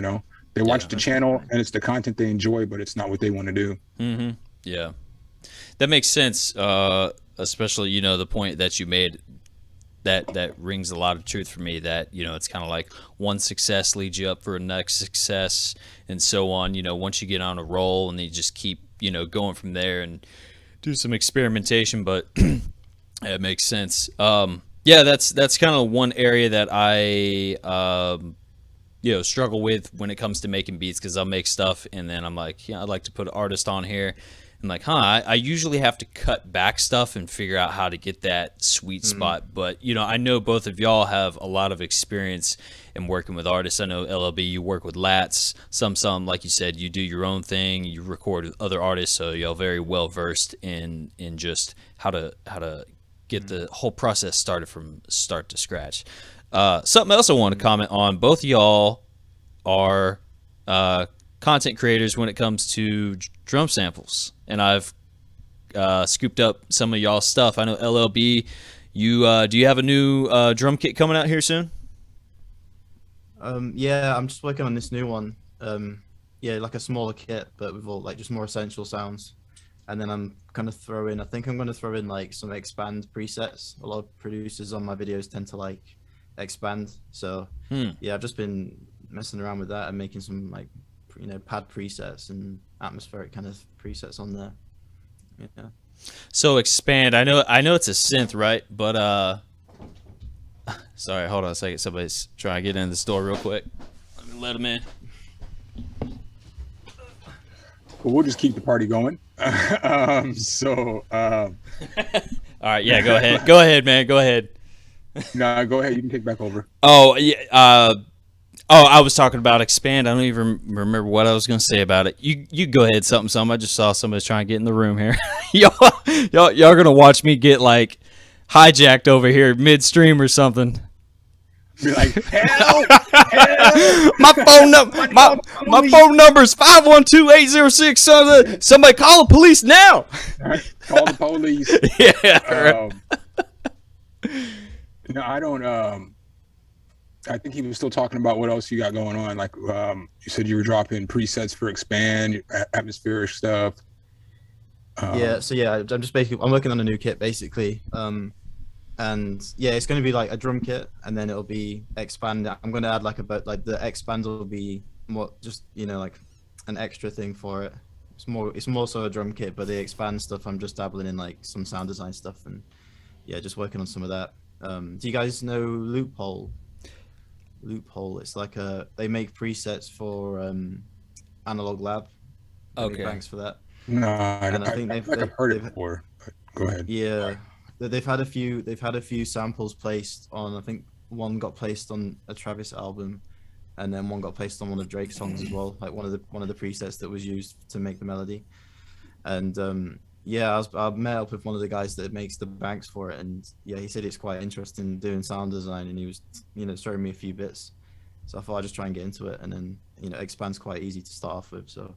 They watch the channel and it's the content they enjoy, but it's not what they want to do.
Mm-hmm. Yeah, that makes sense. Especially, the point that you made, that rings a lot of truth for me, that it's kind of like one success leads you up for a next success and so on. Once you get on a roll, and you just keep going from there and do some experimentation. But it makes sense. Yeah, that's kind of one area that I struggle with when it comes to making beats, because I'll make stuff and then I'm like, I'd like to put an artist on here. I'm like, I usually have to cut back stuff and figure out how to get that sweet spot. But, I know both of y'all have a lot of experience in working with artists. I know, LLB, you work with Lats. SumnSumn, like you said, you do your own thing. You record with other artists, so y'all very well versed in just how to get the whole process started from start to scratch. Something else I want to comment on, both of y'all are content creators when it comes to drum samples, and I've scooped up some of y'all's stuff. I know, LLB, you do you have a new drum kit coming out here soon?
Yeah, I'm just working on this new one. Yeah, like a smaller kit, but with all like just more essential sounds. And then I'm gonna throw in, I think I'm gonna throw in like some Xpand presets. A lot of producers on my videos tend to like Xpand, so yeah, I've just been messing around with that and making some like pad presets and atmospheric kind of presets on there. Yeah.
So Xpand, I know it's a synth, right? But sorry, hold on a second. Somebody's trying to get in the store real quick. Let me let them in.
Well, we'll just keep the party going.
All right, yeah, go ahead. Go ahead, man. Go ahead.
No, go ahead. You can take back over.
Oh, yeah. I was talking about Xpand. I don't even remember what I was going to say about it. You go ahead, something. I just saw somebody trying to get in the room here. y'all going to watch me get like hijacked over here midstream or something.
Be like, hell.
My phone number is 512-806. Somebody call the police now.
Right, call the police.
Yeah.
No, I don't. I think he was still talking about what else you got going on. Like, you said you were dropping presets for Xpand, atmospheric stuff.
Yeah. So yeah, I'm working on a new kit basically. And yeah, it's going to be like a drum kit, and then it'll be Xpand. I'm going to add like the Xpand will be more just like an extra thing for it. It's more so a drum kit, but the Xpand stuff I'm just dabbling in like some sound design stuff, and yeah, just working on some of that. Do you guys know Loophole? It's like they make presets for Analog Lab.
Okay.
Thanks for that.
No,
And
I think I've heard it before. But go ahead.
Yeah, they've had a few samples placed on. I think one got placed on a Travis album, and then one got placed on one of Drake's songs as well. Like one of the presets that was used to make the melody. And yeah, I met up with one of the guys that makes the banks for it, and yeah, he said it's quite interesting doing sound design, and he was showing me a few bits. So I thought I'd just try and get into it, and then Xpand's quite easy to start off with, so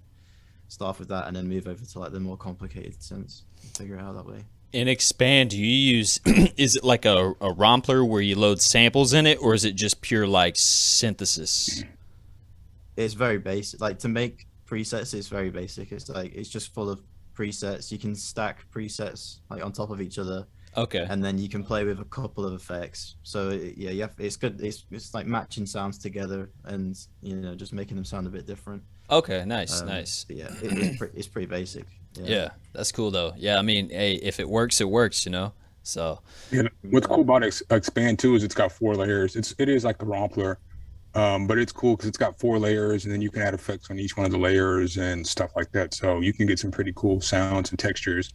start off with that and then move over to like the more complicated synths and figure it out that way.
In Xpand, do you use is it like a rompler where you load samples in it, or is it just pure like synthesis?
It's very basic. Like to make presets, it's very basic. It's just full of presets. You can stack presets like on top of each other.
Okay.
And then you can play with a couple of effects. So yeah, it's good. It's like matching sounds together and just making them sound a bit different.
Okay, nice.
Yeah, it's pretty basic.
Yeah, that's cool though. Yeah, I mean, hey, if it works, it works, So
yeah, what's cool about Xpand too is it's got 4 layers. It is like the Rompler, but it's cool because it's got 4 layers, and then you can add effects on each one of the layers and stuff like that. So you can get some pretty cool sounds and textures.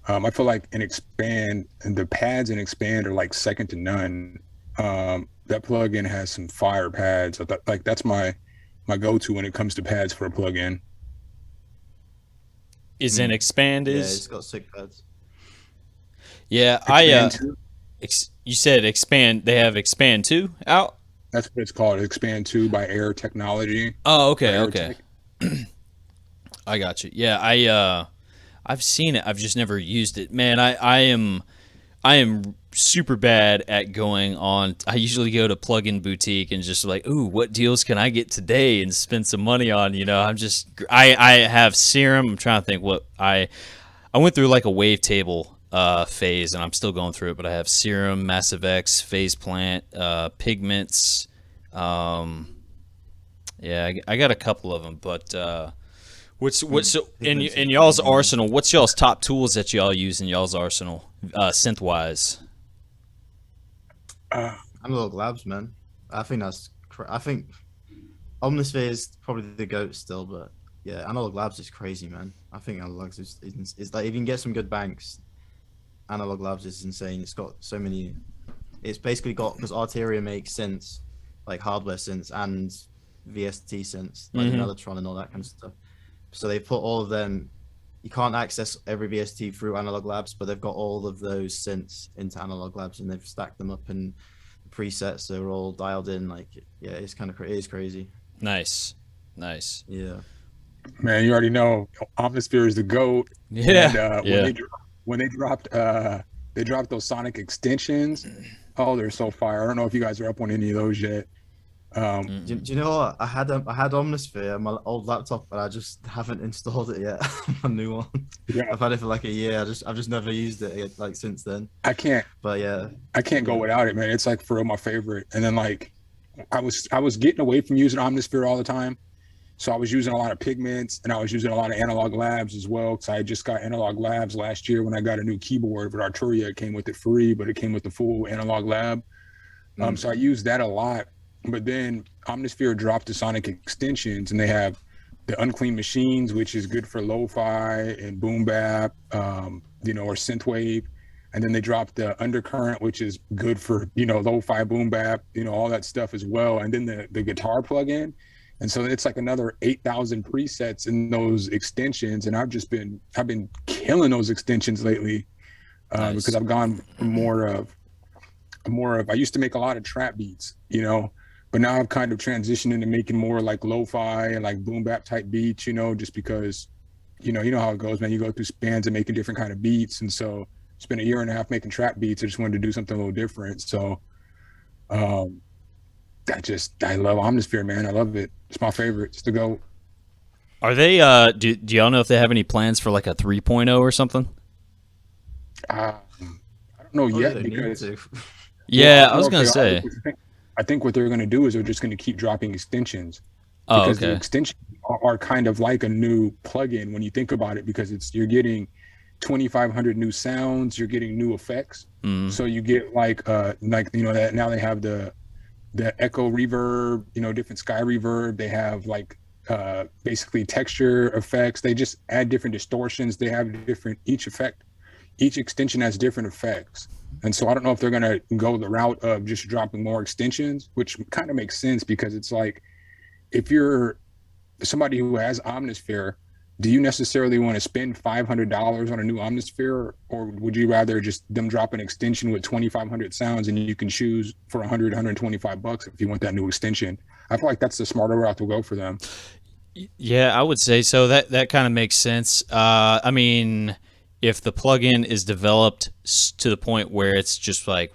I feel like in Xpand, and the pads in Xpand are like second to none. That plugin has some fire pads. Like that's my go-to when it comes to pads for a plugin.
is in Xpand
Yeah,
is?
it's got sick pads.
Yeah,
Xpand 2.
You said Xpand. They have Xpand 2 out.
That's what it's called. Xpand 2 by Air Technology.
Oh,
Or
okay,
Air
okay.
Tech.
I got you. Yeah, I've seen it. I've just never used it. Man, I am super bad at going on. I usually go to Plugin Boutique and just like, ooh, what deals can I get today and spend some money on? You know, I have Serum. I'm trying to think what I went through like a wavetable phase, and I'm still going through it. But I have Serum, Massive X, Phase Plant, Pigments. Yeah, I got a couple of them, but. What's so in y'all's arsenal? What's y'all's top tools that y'all use in y'all's arsenal, synth wise?
Analog Labs, man. I think I think Omnisphere is probably the GOAT still, but yeah, Analog Labs is crazy, man. I think Analog Labs is like, if you can get some good banks, Analog Labs is insane. It's got so many. It's basically got, because Arteria makes synths, like hardware synths and VST synths, like Mellotron and all that kind of stuff. So they put all of them. You can't access every VST through Analog Labs, but they've got all of those synths into Analog Labs, and they've stacked them up, and the presets are all dialed in. Like, yeah, it's kind of it is crazy.
Nice.
Yeah.
Man, you already know Omnisphere is the GOAT.
Yeah.
And, when they dropped those sonic extensions, oh, they're so fire. I don't know if you guys are up on any of those yet.
Do you know what? I had Omnisphere on my old laptop, but I just haven't installed it yet. My new one.
Yeah.
I've had it for like a year. I've just never used it like since then.
I can't go without it, man. It's like for real my favorite. And then like I was getting away from using Omnisphere all the time. So I was using a lot of Pigments, and I was using a lot of Analog Labs as well, because I just got Analog Labs last year when I got a new keyboard. But Arturia, it came with it free, but it came with the full Analog Lab. So I used that a lot. But then Omnisphere dropped the sonic extensions, and they have the Unclean Machines, which is good for lo-fi and boom bap, or synthwave. And then they dropped the Undercurrent, which is good for, lo-fi, boom bap, all that stuff as well. And then the guitar plugin. And so it's like another 8,000 presets in those extensions. And I've been killing those extensions lately,
Nice.
because I've gone more of, I used to make a lot of trap beats, but now I've kind of transitioned into making more like lo-fi and like boom bap type beats, just because, you know how it goes, man. You go through spans of making different kind of beats. And so spent a year and a half making trap beats. I just wanted to do something a little different. So I love Omnisphere, man. I love it. It's my favorite. It's the GOAT.
Are they do y'all know if they have any plans for like a 3.0 or something?
I don't know yet, because
yeah, I was gonna say.
I think what they're going to do is they're just going to keep dropping extensions,
Oh,
because
okay.
the extensions are kind of like a new plugin when you think about it, because you're getting 2,500 new sounds, you're getting new effects. So you get like that now they have the echo reverb, different sky reverb. They have like basically texture effects. They just add different distortions. They have each extension has different effects. And so I don't know if they're going to go the route of just dropping more extensions, which kind of makes sense, because it's like, if you're somebody who has Omnisphere, do you necessarily want to spend $500 on a new Omnisphere, or would you rather just them drop an extension with 2,500 sounds and you can choose for $125 if you want that new extension? I feel like that's the smarter route to go for them.
Yeah, I would say so. That kind of makes sense. I mean, if the plugin is developed to the point where it's just like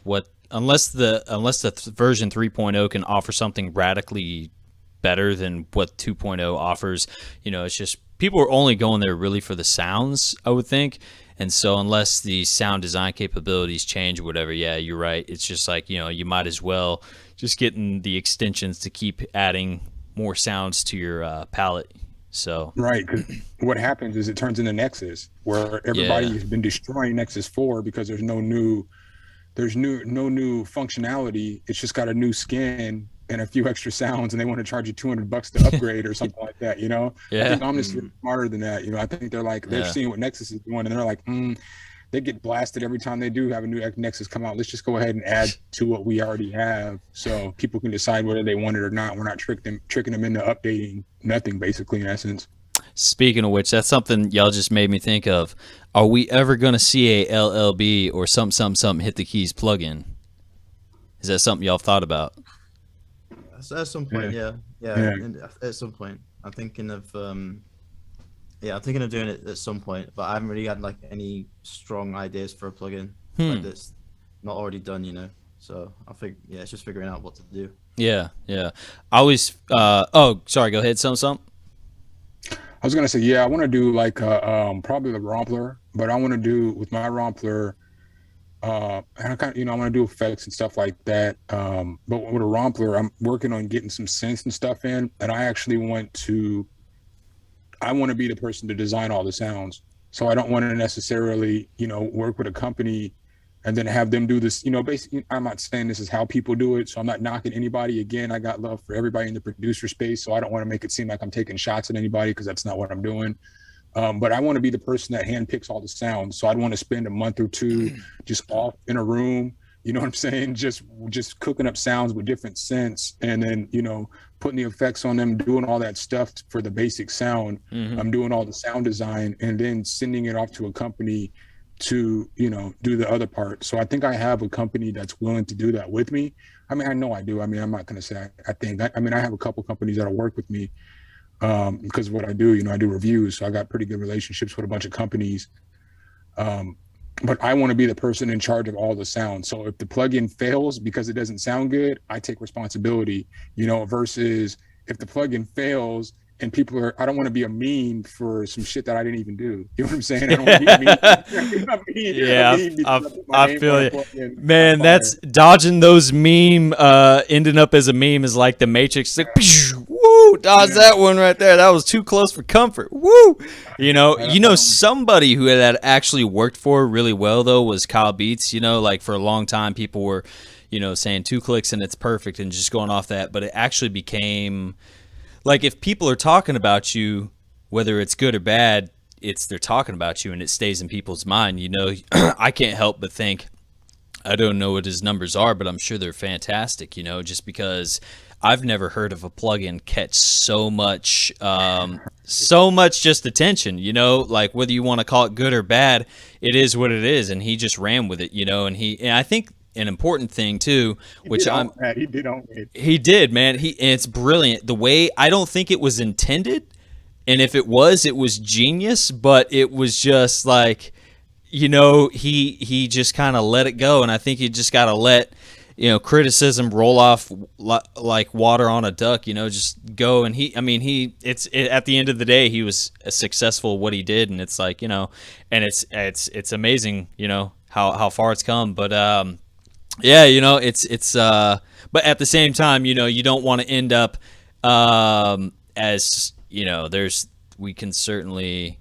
unless the version 3.0 can offer something radically better than what 2.0 offers, it's just people are only going there really for the sounds, I would think. And so unless the sound design capabilities change or whatever, yeah, you're right. It's just like, you might as well just get in the extensions to keep adding more sounds to your palette. So
right, because what happens is it turns into Nexus, where everybody has been destroying Nexus 4 because there's no new functionality. It's just got a new skin and a few extra sounds, and they want to charge you $200 to upgrade or something like that.
Yeah.
I think Omnisphere is smarter than that. I think they're seeing what Nexus is doing, and they're like, they get blasted every time they do have a new Nexus come out. Let's just go ahead and add to what we already have, so people can decide whether they want it or not. We're not tricking them into updating nothing, basically, in essence.
Speaking of which, that's something y'all just made me think of. Are we ever going to see a LLB or SumnSumnSumn Hit the Keys plugin? Is that something y'all thought about?
At some point, yeah. At some point, I'm thinking of doing it at some point, but I haven't really had like any strong ideas for a plugin like that's not already done, you know. So I think it's just figuring out what to do.
Yeah. I always. Oh, sorry. Go ahead. Some.
I was gonna say, I want to do like probably the Rompler, but I want to do with my Rompler. I want to do effects and stuff like that. But with a Rompler, I'm working on getting some synths and stuff in, and I actually want to be the person to design all the sounds. So I don't want to necessarily, work with a company and then have them do this, basically. I'm not saying this is how people do it, so I'm not knocking anybody. Again, I got love for everybody in the producer space, so I don't want to make it seem like I'm taking shots at anybody, because that's not what I'm doing. But I want to be the person that handpicks all the sounds. So I'd want to spend a month or two just off in a room, you know what I'm saying? Just cooking up sounds with different synths, and then, putting the effects on them, doing all that stuff for the basic sound. I'm doing all the sound design, and then sending it off to a company to, do the other part. So I think I have a company that's willing to do that with me. I mean, I know I do. I mean, I'm not going to say I think. I have a couple companies that'll work with me because of what I do. I do reviews, so I got pretty good relationships with a bunch of companies. But I want to be the person in charge of all the sound. So if the plugin fails because it doesn't sound good, I take responsibility, versus if the plugin fails and I don't want to be a meme for some shit that I didn't even do. You know what I'm saying? I don't want to be a meme.
Yeah, I feel it. Man, that's dodging those meme, ending up as a meme is like the Matrix. Like, woo, dodge that one right there. That was too close for comfort. Woo. Somebody who had actually worked for really well, though, was Kyle Beats. Like for a long time, people were, saying 2 clicks and it's perfect and just going off that. But it actually became... like if people are talking about you, whether it's good or bad, they're talking about you and it stays in people's mind. I can't help but think, I don't know what his numbers are, but I'm sure they're fantastic, just because I've never heard of a plugin catch so much just attention, like whether you want to call it good or bad, it is what it is. And he just ran with it, and I think an important thing too, which he did, man. It's brilliant. The way, I don't think it was intended, and if it was genius, but it was just like, he just kind of let it go. And I think you just got to let, criticism roll off like water on a duck, just go. And at the end of the day, he was successful at what he did. And it's like, and it's amazing, how far it's come. But, yeah, but at the same time, you don't want to end up, as, we can certainly,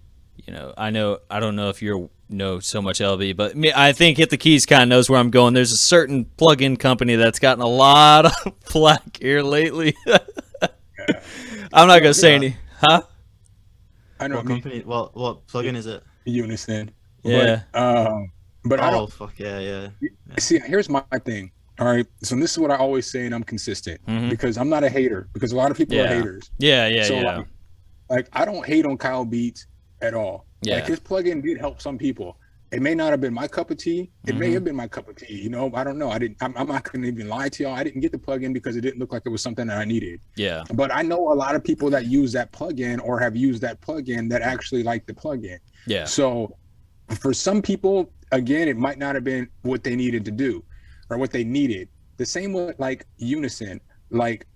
I don't know if you know so much LB, but I think Hit the Keys kind of knows where I'm going. There's a certain plugin company that's gotten a lot of flack here lately. I'm not going to say any, huh?
I know
what company, what plugin is it?
Unison.
Yeah.
But I don't.
Fuck yeah.
See, here's my thing. All right. So this is what I always say, and I'm consistent because I'm not a hater. Because a lot of people are haters.
Yeah.
Like I don't hate on Kyle Beats at all.
Yeah.
Like his plugin did help some people. It may not have been my cup of tea. It may have been my cup of tea. I don't know. I'm not going to even lie to y'all. I didn't get the plugin because it didn't look like it was something that I needed.
Yeah.
But I know a lot of people that use that plugin or have used that plugin that actually like the plugin.
Yeah.
So for some people, again, it might not have been what they needed to do or what they needed. The same with like Unison. Like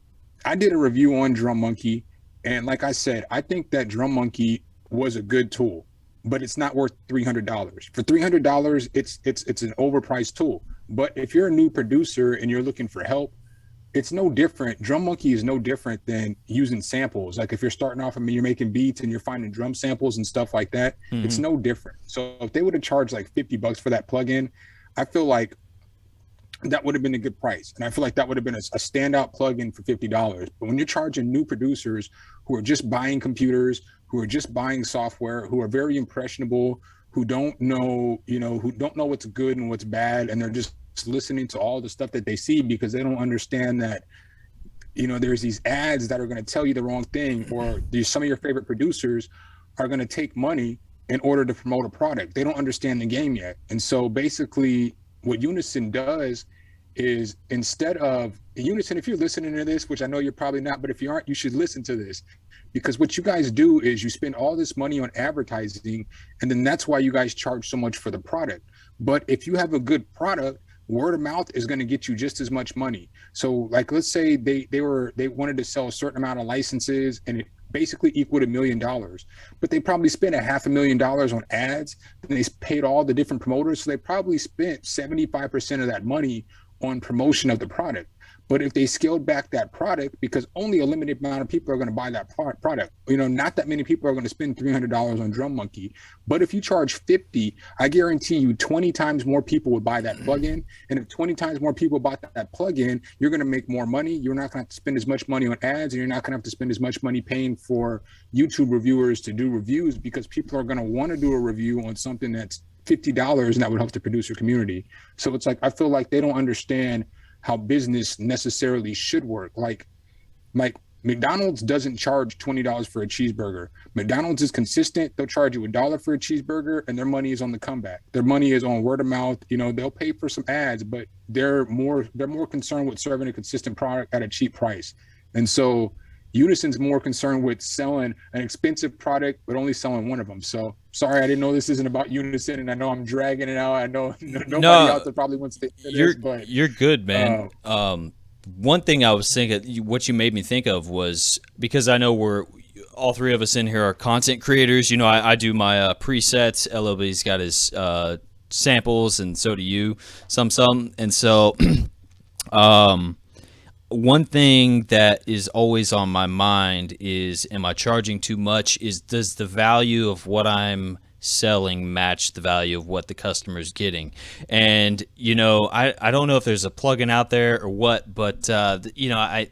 I did a review on Drum Monkey, and like I said, I think that Drum Monkey was a good tool, but it's not worth $300. For $300, it's an overpriced tool. But if you're a new producer and you're looking for help, it's no different. Drum Monkey is no different than using samples. Like if you're starting off, you're making beats and you're finding drum samples and stuff like that, it's no different. So if they would have charged like $50 for that plugin, I feel like that would have been a good price. And I feel like that would have been a standout plugin for $50. But when you're charging new producers who are just buying computers, who are just buying software, who are very impressionable, who don't know, who don't know what's good and what's bad, and they're just listening to all the stuff that they see because they don't understand that there's these ads that are going to tell you the wrong thing, or there's some of your favorite producers are going to take money in order to promote a product. They don't understand the game yet. And so basically what Unison does is, instead of Unison, if you're listening to this, which I know you're probably not, but if you aren't, you should listen to this, because what you guys do is you spend all this money on advertising, and then that's why you guys charge so much for the product. But if you have a good product, word of mouth is going to get you just as much money. So like, let's say they wanted to sell a certain amount of licenses, and it basically equaled $1 million, but they probably spent $500,000 on ads, and they paid all the different promoters. So they probably spent 75% of that money on promotion of the product. But if they scaled back that product, because only a limited amount of people are going to buy that product, not that many people are going to spend $300 on Drum Monkey. But if you charge 50, I guarantee you 20 times more people would buy that plugin. And if 20 times more people bought that plugin, you're going to make more money. You're not going to have to spend as much money on ads, and you're not going to have to spend as much money paying for YouTube reviewers to do reviews, because people are going to want to do a review on something that's $50, and that would help the producer community. So it's like, I feel like they don't understand how business necessarily should work. Like McDonald's doesn't charge $20 for a cheeseburger. McDonald's is consistent. They'll charge you $1 for a cheeseburger, and their money is on the comeback. Their money is on word of mouth. They'll pay for some ads, but they're more concerned with serving a consistent product at a cheap price. And so Unison's more concerned with selling an expensive product, but only selling one of them. So sorry, I didn't know this isn't about Unison, and I know I'm dragging it out. I know nobody out there probably wants to hear this, but
you're good, man. One thing I was thinking, what you made me think of was, because I know all three of us in here are content creators. I do my presets. LLB's got his samples, and so do you, some. And so, one thing that is always on my mind is, am I charging too much? Does the value of what I'm selling match the value of what the customer is getting? And I don't know if there's a plugin out there or what, but I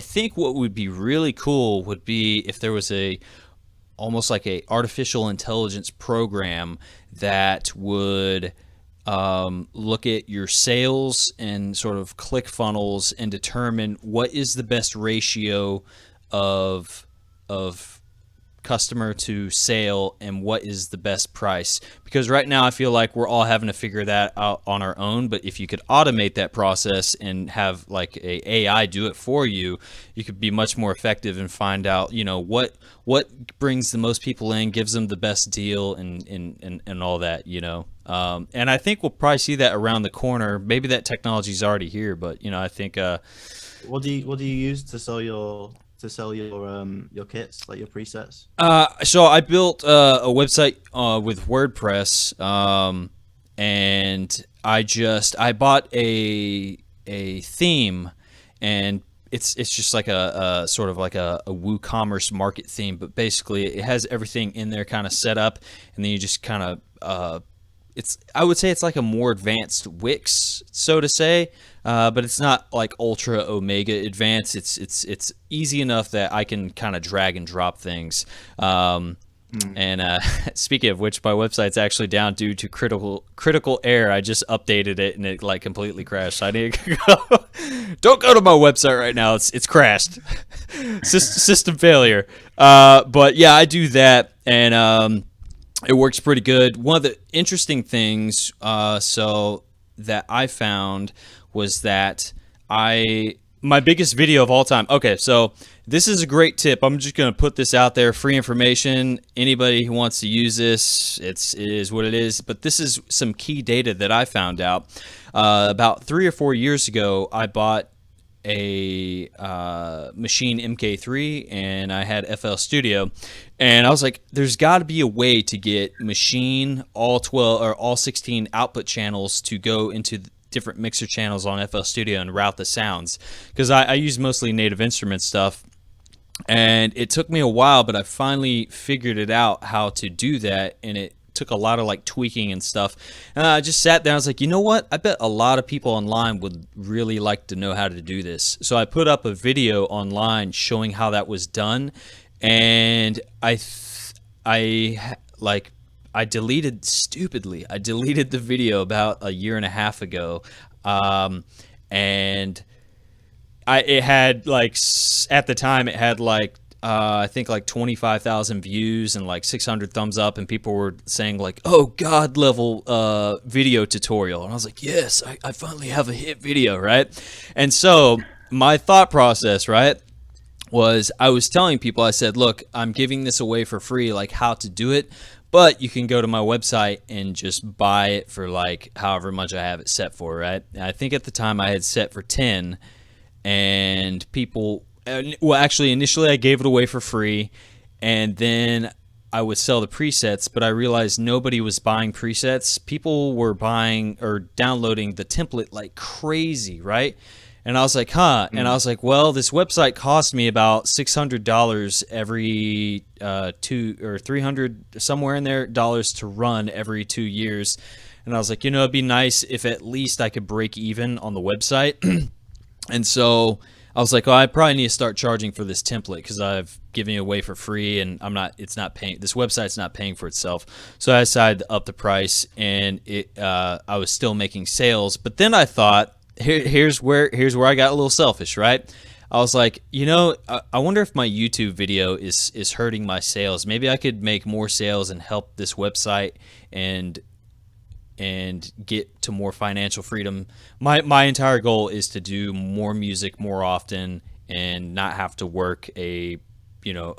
think what would be really cool would be if there was almost like a artificial intelligence program that would look at your sales and sort of click funnels and determine what is the best ratio of customer to sale and what is the best price. Because right now I feel like we're all having to figure that out on our own, but if you could automate that process and have like a AI do it for you, you could be much more effective and find out what brings the most people in, gives them the best deal, and all that. And I think we'll probably see that around the corner. Maybe that technology is already here, but I think
what do you use to sell your kits, like your presets?
So I built a website with WordPress, and I bought a theme, and it's just like a sort of like a WooCommerce market theme, but basically it has everything in there kind of set up, and then you just kind of I would say it's like a more advanced Wix, so to say, but it's not like ultra omega advanced. It's easy enough that I can kind of drag and drop things. And speaking of which, my website's actually down due to critical error. I just updated it and it like completely crashed. I need to go. Don't go to my website right now. It's crashed. System failure. But yeah, I do that, and it works pretty good. One of the interesting things that I found was that my biggest video of all time. Okay, so this is a great tip. I'm just going to put this out there, free information. Anybody who wants to use this, it is what it is. But this is some key data that I found out. About 3 or 4 years ago, I bought a Machine MK3, and I had FL Studio, and I was like, there's got to be a way to get Machine all 12 or all 16 output channels to go into different mixer channels on FL Studio and route the sounds, because I use mostly Native Instruments stuff, and it took me a while, but I finally figured it out how to do that, and it took a lot of like tweaking and stuff. And I just sat there, I was like, you know what, I bet a lot of people online would really like to know how to do this. So I put up a video online showing how that was done, and I deleted the video about a year and a half ago, and it had like at the time it had like I think like 25,000 views and like 600 thumbs up, and people were saying like, "Oh, God level video tutorial," and I was like, "Yes, I finally have a hit video, right?" And so my thought process, right, was I was telling people, I said, "Look, I'm giving this away for free, like how to do it, but you can go to my website and just buy it for like however much I have it set for, right?" And I think at the time I had set for 10, and people. Well, actually, initially I gave it away for free, and then I would sell the presets, but I realized nobody was buying presets. People were buying or downloading the template like crazy, right? And I was like, huh. And I was like, well, this website cost me about $600 every 2 or 300 somewhere in there dollars to run every 2 years. And I was like, it'd be nice if at least I could break even on the website. And so I was like, I probably need to start charging for this template because I've given it away for free, and it's not paying. This website's not paying for itself. So I decided to up the price, and I was still making sales. But then I thought, here's where I got a little selfish, right? I was like, I wonder if my YouTube video is hurting my sales. Maybe I could make more sales and help this website and get to more financial freedom. My entire goal is to do more music more often and not have to work a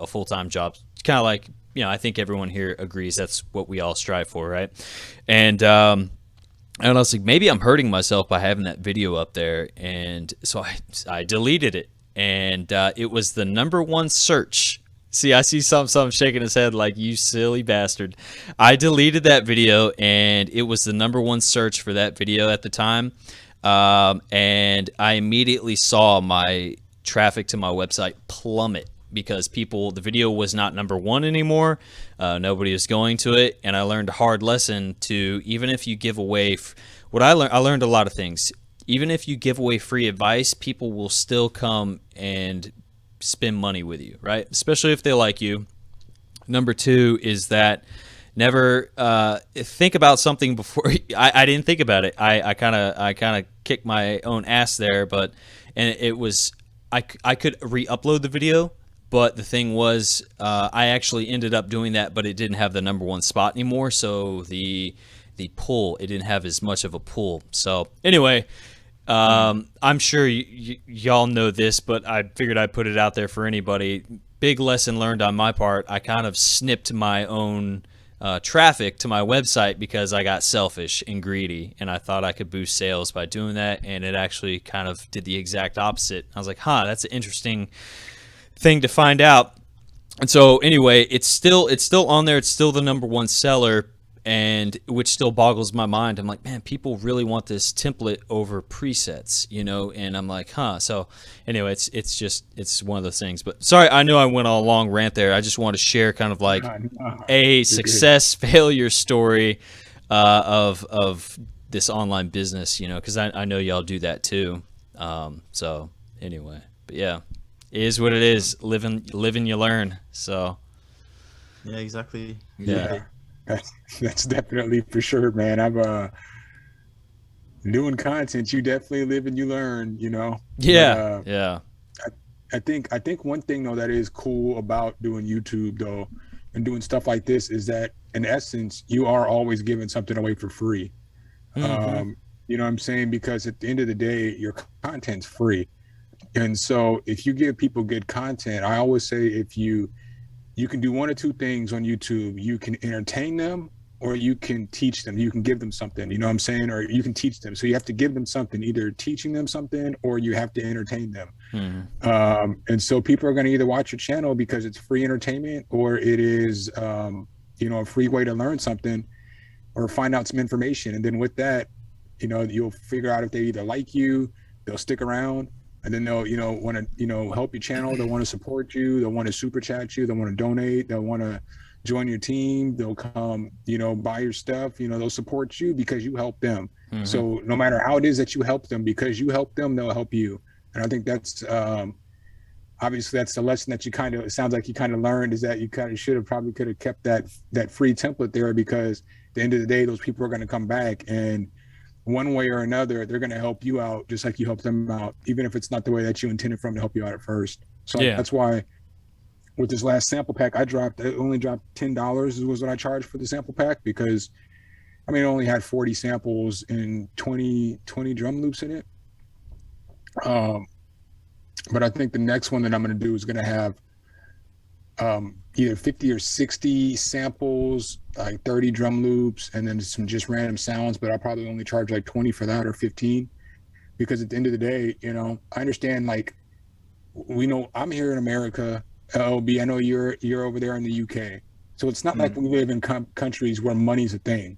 full-time job. It's kind of like, I think everyone here agrees that's what we all strive for, right? And I was like, maybe I'm hurting myself by having that video up there. And so I deleted it, and it was the #1 search. See, I see some shaking his head like, you silly bastard. I deleted that video, and it was the #1 search for that video at the time. And I immediately saw my traffic to my website plummet because the video was not #1 anymore. Nobody was going to it. And I learned a hard lesson to, even if you give away, I learned a lot of things. Even if you give away free advice, people will still come and spend money with you, right? Especially if they like you. #2 is that never think about something before. I didn't think about it. I kind of kicked my own ass there, and it was I could re-upload the video, but the thing was I actually ended up doing that, but it didn't have the #1 spot anymore. So the pull, it didn't have as much of a pull. So anyway. I'm sure y'all know this, but I figured I'd put it out there for anybody. Big lesson learned on my part. I kind of snipped my own traffic to my website because I got selfish and greedy, and I thought I could boost sales by doing that, and it actually kind of did the exact opposite. I was like, that's an interesting thing to find out. And so anyway, it's still on there. It's still the #1 seller. And which still boggles my mind. I'm like, man, people really want this template over presets, and I'm like, So anyway, it's one of those things. But sorry, I know I went on a long rant there. I just want to share kind of like a success failure story of this online business, because I know y'all do that too. So anyway, but yeah, it is what it is. Living you learn. So
yeah, exactly.
Yeah.
That's definitely for sure, man. I've doing content, you definitely live and you learn,
Yeah. Yeah.
I think one thing though that is cool about doing YouTube though and doing stuff like this is that in essence you are always giving something away for free.
Mm-hmm.
You know what I'm saying? Because at the end of the day, your content's free. And so if you give people good content, I always say if you can do one or two things on YouTube. You can entertain them or you can teach them. You can give them something, you know what I'm saying? Or you can teach them. So you have to give them something, either teaching them something or you have to entertain them. Mm-hmm. And so people are going to either watch your channel because it's free entertainment or it is, a free way to learn something or find out some information. And then with that, you'll figure out if they either like you, they'll stick around. And then they'll, want to, help your channel. They'll want to support you. They'll want to super chat you. They'll want to donate. They'll want to join your team. They'll come, buy your stuff. They'll support you because you help them. Mm-hmm. So no matter how it is that you help them, because you help them, they'll help you. And I think that's obviously that's the lesson that it sounds like you kind of learned, is that you kind of could have kept that free template there, because at the end of the day, those people are going to come back. And one way or another, they're going to help you out just like you help them out, even if it's not the way that you intended for them to help you out at first. So
Yeah.
that's why with this last sample pack, I only dropped $10 was what I charged for the sample pack, because I mean, it only had 40 samples and 20 drum loops in it. But I think the next one that I'm going to do is going to have either 50 or 60 samples, like 30 drum loops, and then some just random sounds. But I'll probably only charge like 20 for that, or 15, because at the end of the day, you know, I understand, like, we know I'm here in America, LLB. I know you're over there in the UK, so it's not like we live in countries where money's a thing.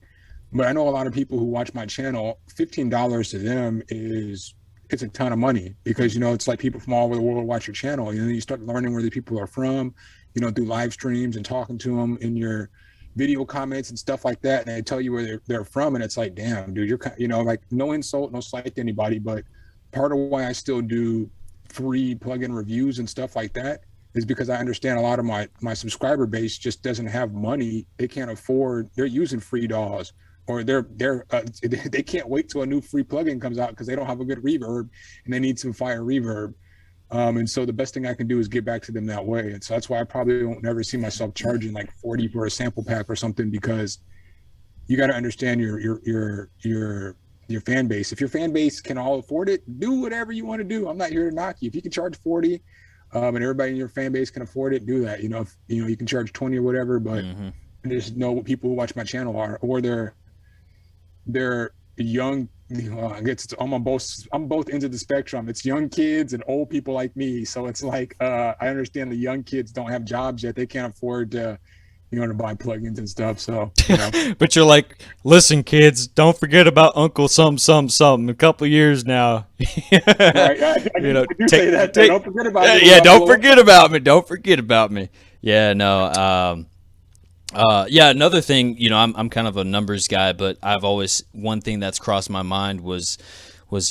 But I know a lot of people who watch my channel, $15 to them it's a ton of money, because, you know, it's like people from all over the world watch your channel. You know, you start learning where the people are from, you know, through live streams and talking to them in your video comments and stuff like that. And they tell you where they're from. And it's like, damn, dude, you know, like, no insult, no slight to anybody, but part of why I still do free plugin reviews and stuff like that is because I understand a lot of my subscriber base just doesn't have money. They can't afford, they're using free DAWs, or they can't wait till a new free plugin comes out because they don't have a good reverb and they need some fire reverb. And so the best thing I can do is get back to them that way. And so that's why I probably won't never see myself charging like 40 for a sample pack or something, because you got to understand your fan base. If your fan base can all afford it, do whatever you want to do. I'm not here to knock you. If you can charge 40, and everybody in your fan base can afford it, do that. You know, if you know you can charge 20 or whatever, but just know what people who watch my channel are, or they're young. You know, I guess I'm both ends of the spectrum. It's young kids and old people like me. So it's like, I understand the young kids don't have jobs yet. They can't afford to, you know, to buy plugins and stuff. So, you know.
But you're like, listen, kids, don't forget about Uncle Something. A couple years now.
Right, you know, say that. Don't forget about it.
Yeah, don't forget about me. Don't forget about me. Yeah, no. Yeah, another thing, you know, I'm kind of a numbers guy, but I've always, one thing that's crossed my mind was,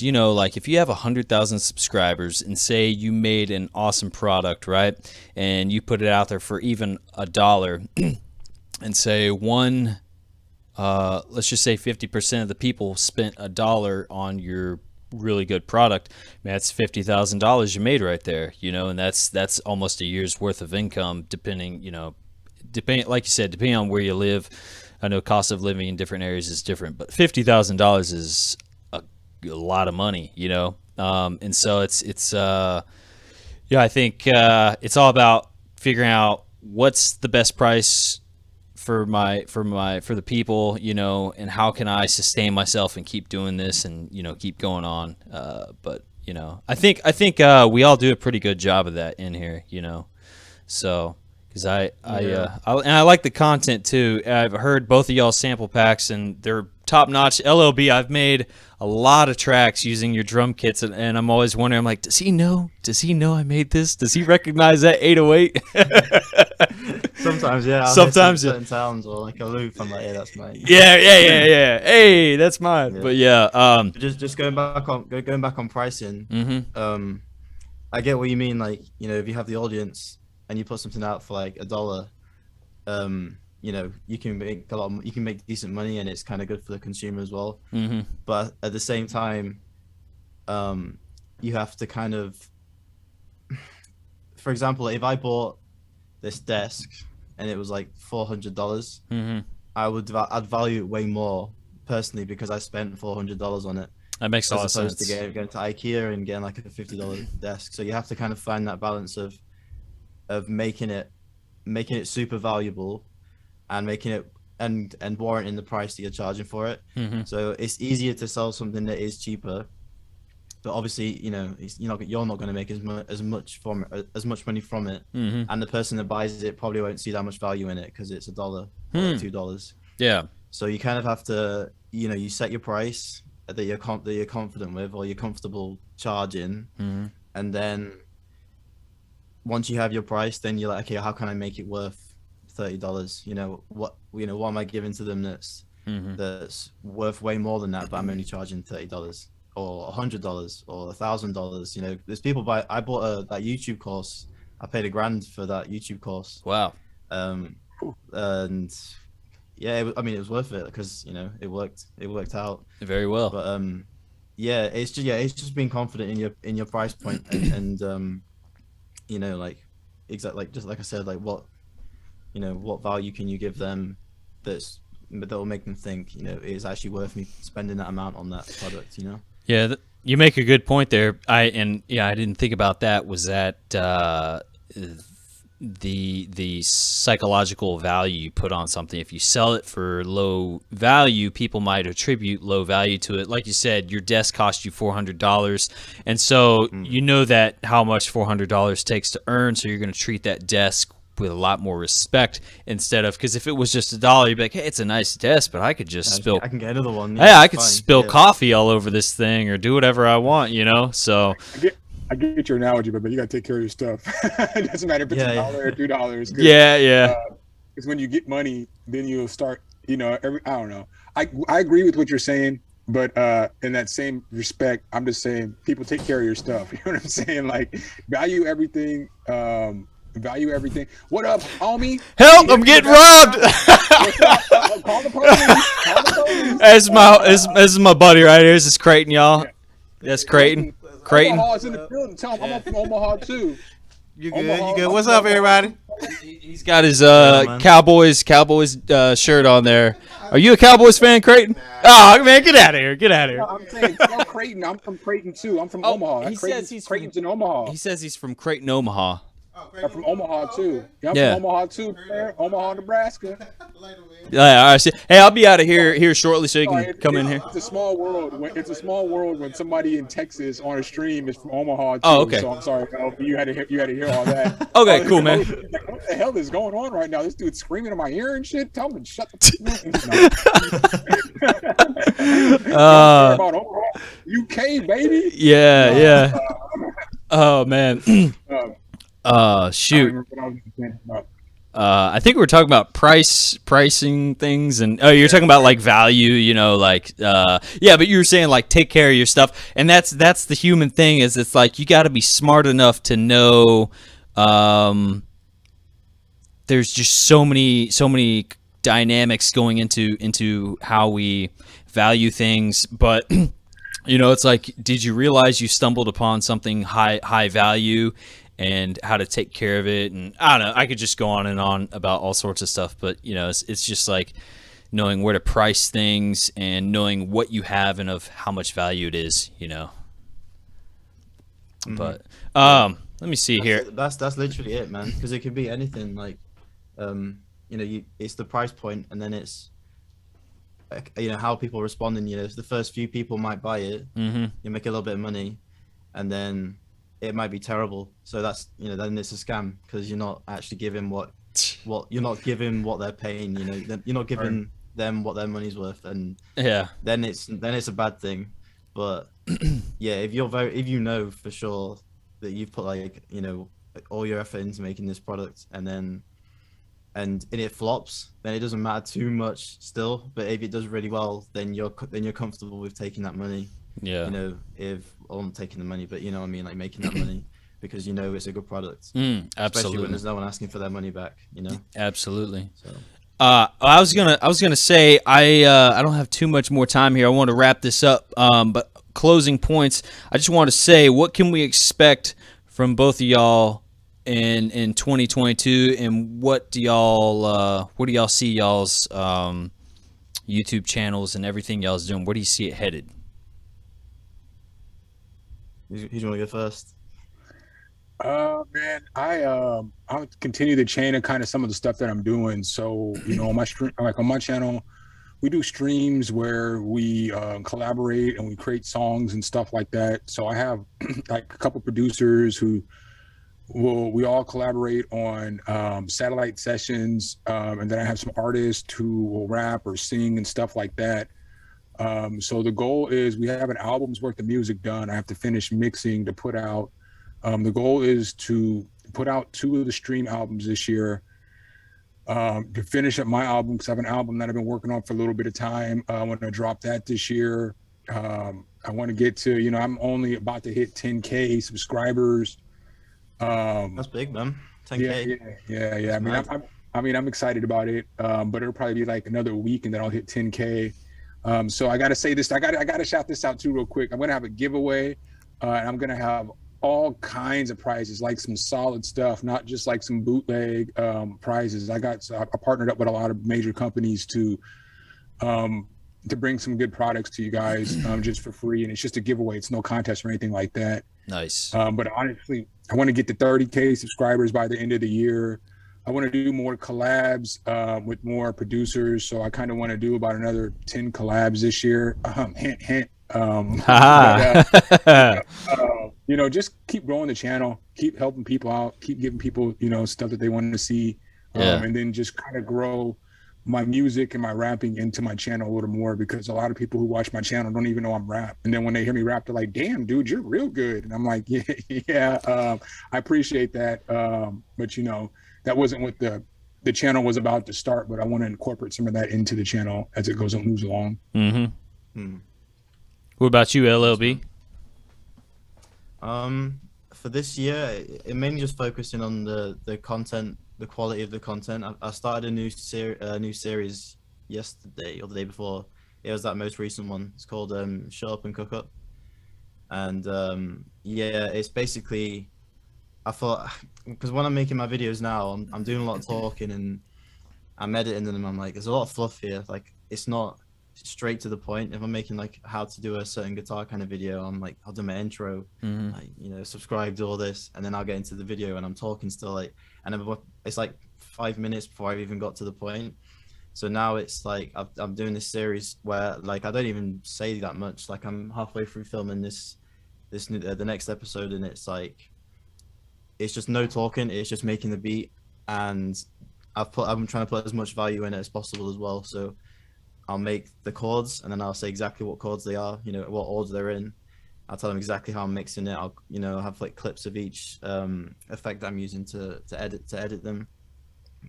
you know, like, if you have 100,000 subscribers and say you made an awesome product, right? And you put it out there for even $1 and say let's just say 50% of the people spent $1 on your really good product, man, that's $50,000 you made right there, you know, and that's almost a year's worth of income, depending, you know, like you said, depending on where you live. I know cost of living in different areas is different, but $50,000 is a lot of money, you know. And so it's yeah, I think it's all about figuring out what's the best price for the people, you know, and how can I sustain myself and keep doing this and, you know, keep going on. But you know, I think we all do a pretty good job of that in here, you know. So. Because I like the content too. I've heard both of y'all's sample packs and they're top notch. LLB, I've made a lot of tracks using your drum kits, and I'm always wondering, I'm like, does he know I made this? Does he recognize that 808?
Sometimes, yeah.
Sometimes,
certain sounds or like a loop. I'm like, yeah, that's mine.
Yeah. Hey, that's mine. Yeah. But yeah,
just going back on pricing. I get what you mean. Like, you know, if you have the audience and you put something out for like $1, you know, you can make decent money, and it's kind of good for the consumer as well. But at the same time, you have to kind of, for example, if I bought this desk and it was like $400, I'd value it way more personally, because I spent $400 on it.
That makes a lot of sense.
As opposed to going to IKEA and getting like a $50 desk. So you have to kind of find that balance of making it super valuable and making it and warranting the price that you're charging for it. So it's easier to sell something that is cheaper, but obviously, you know, you're not going to make as much money from it, and the person that buys it probably won't see that much value in it because it's $1 or $2.
Yeah.
So you kind of have to, you know, you set your price that you're confident with or you're comfortable charging, and then once you have your price, then you're like, okay, how can I make it worth $30? You know, what am I giving to them that's worth way more than that, but I'm only charging $30 or $100 or $1,000. You know, there's people I bought that YouTube course. I paid $1,000 for that YouTube course.
Wow.
And yeah, I mean, it was worth it because you know it worked out
Very well.
but yeah, it's just being confident in your price point and you know, like exactly like just like I said, like what you know, what value can you give them that will make them think, you know, it's actually worth me spending that amount on that product, you know?
Yeah, you make a good point there. I didn't think about that. Was that the psychological value you put on something? If you sell it for low value, people might attribute low value to it. Like you said, your desk cost you $400, and so you know that how much $400 takes to earn. So you're going to treat that desk with a lot more respect instead of, because if it was just $1, you'd be like, hey, it's a nice desk, but I could just spill.
I can get another one.
Yeah, I could spill coffee all over this thing or do whatever I want, you know. So
I get your analogy, but you got to take care of your stuff. It doesn't matter if it's $1 or $2.
Yeah.
Because when you get money, then you'll start. You know, I don't know. I agree with what you're saying, but in that same respect, I'm just saying people take care of your stuff. You know what I'm saying? Like value everything. Value everything. What up, homie?
Help! I'm getting robbed.
Call the police. Call the police.
This is my buddy right here. This is Creighton, y'all. That's Creighton. Creighton.
Omaha's in the building. Tell him I'm from Omaha too.
You good? You good? What's up, everybody?
He's got his Cowboys shirt on there. Are you a Cowboys fan, Creighton? Oh man, get out of here! Get out of here!
No, I'm saying tell Creighton. I'm from Creighton too. I'm from Omaha.
He says he's
Creighton's in Omaha.
He says he's from Creighton, Omaha.
I'm from Omaha too. Yeah, I'm from Omaha too, man. Omaha, Nebraska.
Yeah, all right. Hey, I'll be out of here shortly, so you can come in here.
It's a small world. It's a small world when somebody in Texas on a stream is from Omaha too.
Oh, okay.
So I'm sorry, you had to hear all that.
Okay, cool, man.
What the hell is going on right now? This dude's screaming in my ear and shit. Tell him to shut the about Omaha, UK, baby.
Yeah. Oh man. Shoot. I think we were talking about pricing things, and you're talking about like value, you know, like yeah, but you were saying like take care of your stuff, and that's the human thing. Is it's like you got to be smart enough to know there's just so many dynamics going into how we value things, but you know, it's like, did you realize you stumbled upon something high value and how to take care of it? And I don't know, I could just go on and on about all sorts of stuff, but you know, it's just like knowing where to price things and knowing what you have and of how much value it is, you know. But let me see here.
That's literally it, man, because it could be anything. Like you know, it's the price point, and then it's you know how people responding. You know, if the first few people might buy it, you make a little bit of money, and then it might be terrible. So that's, you know, then it's a scam because you're not actually giving what you're not giving what they're paying. You know, you're not giving them what their money's worth, and then it's a bad thing. But yeah, if you know for sure that you've put like, you know, all your effort into making this product, and it flops, then it doesn't matter too much still. But if it does really well, then you're comfortable with taking that money. Yeah. You know, I'm taking the money, but you know what I mean, like making that money because you know it's a good product.
Absolutely.
Especially when there's no one asking for their money back, you know.
Absolutely. So. I was gonna say I don't have too much more time here. I want to wrap this up. But closing points, I just want to say, what can we expect from both of y'all in 2022, and what do y'all see y'all's YouTube channels and everything y'all's doing? Where do you see it headed?
Who's want to go first?
Man, I'll continue the chain of kind of some of the stuff that I'm doing. So, you know, on my channel, we do streams where we collaborate and we create songs and stuff like that. So I have like a couple producers who we all collaborate on satellite sessions, and then I have some artists who will rap or sing and stuff like that. So the goal is we have an album's worth of music done. I have to finish mixing to put out. The goal is to put out 2 of the stream albums this year, to finish up my album, because I have an album that I've been working on for a little bit of time. I want to drop that this year. I want to get to, you know, I'm only about to hit 10K subscribers.
That's big, man. 10K.
Yeah. I mean, I mean, I'm excited about it, but it'll probably be like another week, and then I'll hit 10K. So I got to say this. I got to shout this out too, real quick. I'm gonna have a giveaway, and I'm gonna have all kinds of prizes, like some solid stuff, not just like some bootleg prizes. I partnered up with a lot of major companies to bring some good products to you guys just for free, and it's just a giveaway. It's no contest or anything like that.
Nice.
But honestly, I want to get to 30K subscribers by the end of the year. I want to do more collabs with more producers. So I kind of want to do about another 10 collabs this year. Hint, hint. You know, just keep growing the channel, keep helping people out, keep giving people, you know, stuff that they want to see. And then just kind of grow my music and my rapping into my channel a little more, because a lot of people who watch my channel don't even know I'm rap. And then when they hear me rap, they're like, damn, dude, you're real good. And I'm like, yeah, I appreciate that. But, you know, that wasn't what the channel was about to start, but I want to incorporate some of that into the channel as it moves along.
What about you, LLB?
For this year, it mainly just focusing on the content, the quality of the content. I started a new series yesterday or the day before. It was that most recent one. It's called Shut Up and Cook Up. And yeah, it's basically, I thought, because when I'm making my videos now, I'm doing a lot of talking and I'm editing them. I'm like, there's a lot of fluff here. Like, it's not straight to the point. If I'm making like how to do a certain guitar kind of video, I'm like, I'll do my intro, like, you know, subscribe to all this, and then I'll get into the video and I'm talking still, like, and it's like 5 minutes before I've even got to the point. So now it's like I'm doing this series where like I don't even say that much. Like, I'm halfway through filming the next episode, and it's like, it's just no talking, it's just making the beat, and I'm trying to put as much value in it as possible as well. So I'll make the chords, and then I'll say exactly what chords they are, you know, what order they're in. I'll tell them exactly how I'm mixing it. I'll, you know, have like clips of each effect I'm using to edit them,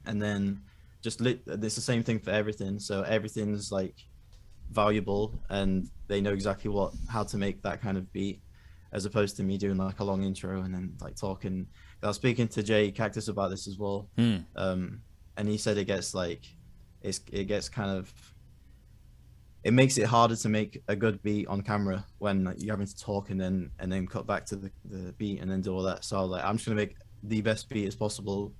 and then just it's the same thing for everything. So everything's like valuable, and they know exactly how to make that kind of beat, as opposed to me doing like a long intro and then like talking. I was speaking to Jay Cactus about this as well, and he said it gets like it gets kind of, it makes it harder to make a good beat on camera when you're having to talk and then cut back to the beat and then do all that. So like, I'm just gonna make the best beat as possible,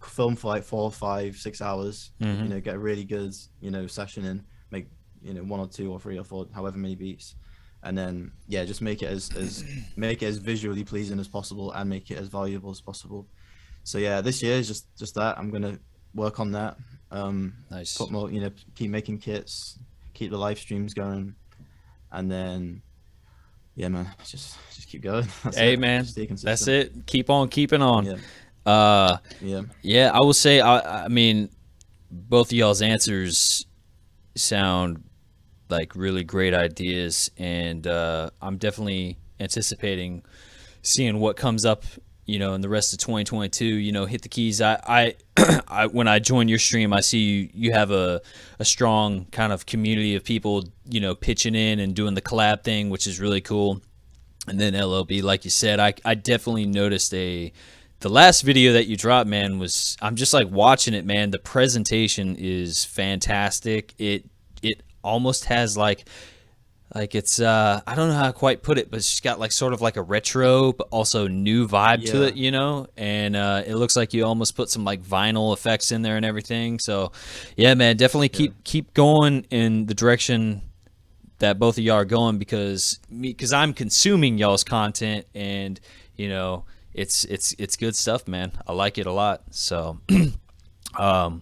film for like 4, 5, 6 hours, you know, get a really good, you know, session in, make, you know, 1 or 2 or 3 or 4, however many beats, and then yeah, just make it as visually pleasing as possible and make it as valuable as possible. So yeah, this year is just that. I'm gonna work on that.
Nice.
Put more, you know, keep making kits, keep the live streams going, and then yeah, man, just keep going.
Hey man, that's it. Keep on keeping on.
Yeah.
I will say, I mean, both of y'all's answers sound like really great ideas, and I'm definitely anticipating seeing what comes up, you know, in the rest of 2022. You know, hit the keys. I when I join your stream, I see you have a strong kind of community of people, you know, pitching in and doing the collab thing, which is really cool. And then LLB, like you said, I definitely noticed the last video that you dropped, man, was, I'm just like watching it, man. The presentation is fantastic. It almost has like it's I don't know how to quite put it, but it's got like sort of like a retro but also new vibe to it, you know. And it looks like you almost put some like vinyl effects in there and everything. So yeah, man, definitely keep going in the direction that both of y'all are going, because I'm consuming y'all's content, and you know, it's good stuff, man. I like it a lot. So
Thanks for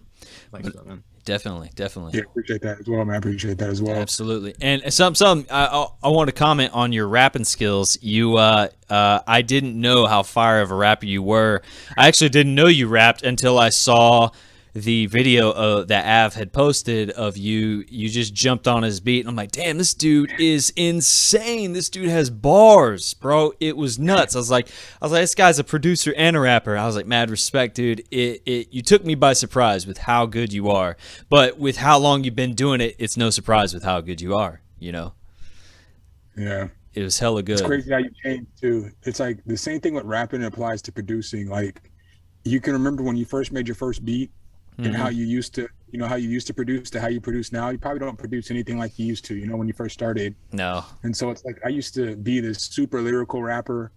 that, man.
Definitely.
Yeah, appreciate that as well, man. Appreciate that as well.
Absolutely. And some I want to comment on your rapping skills. You I didn't know how fire of a rapper you were. I actually didn't know you rapped until I saw the video that Av had posted of you just jumped on his beat, and I'm like, damn, this dude is insane. This dude has bars, bro. It was nuts. I was like, this guy's a producer and a rapper. I was like, mad respect, dude. You took me by surprise with how good you are, but with how long you've been doing it, it's no surprise with how good you are, you know.
Yeah,
it was hella good.
It's crazy how you change too. It's like the same thing with rapping applies to producing. Like, you can remember when you first made your first beat, and how you used to, how you used to produce to how you produce now. You probably don't produce anything like you used to, when you first started.
No.
And so it's like I used to be this super lyrical rapper,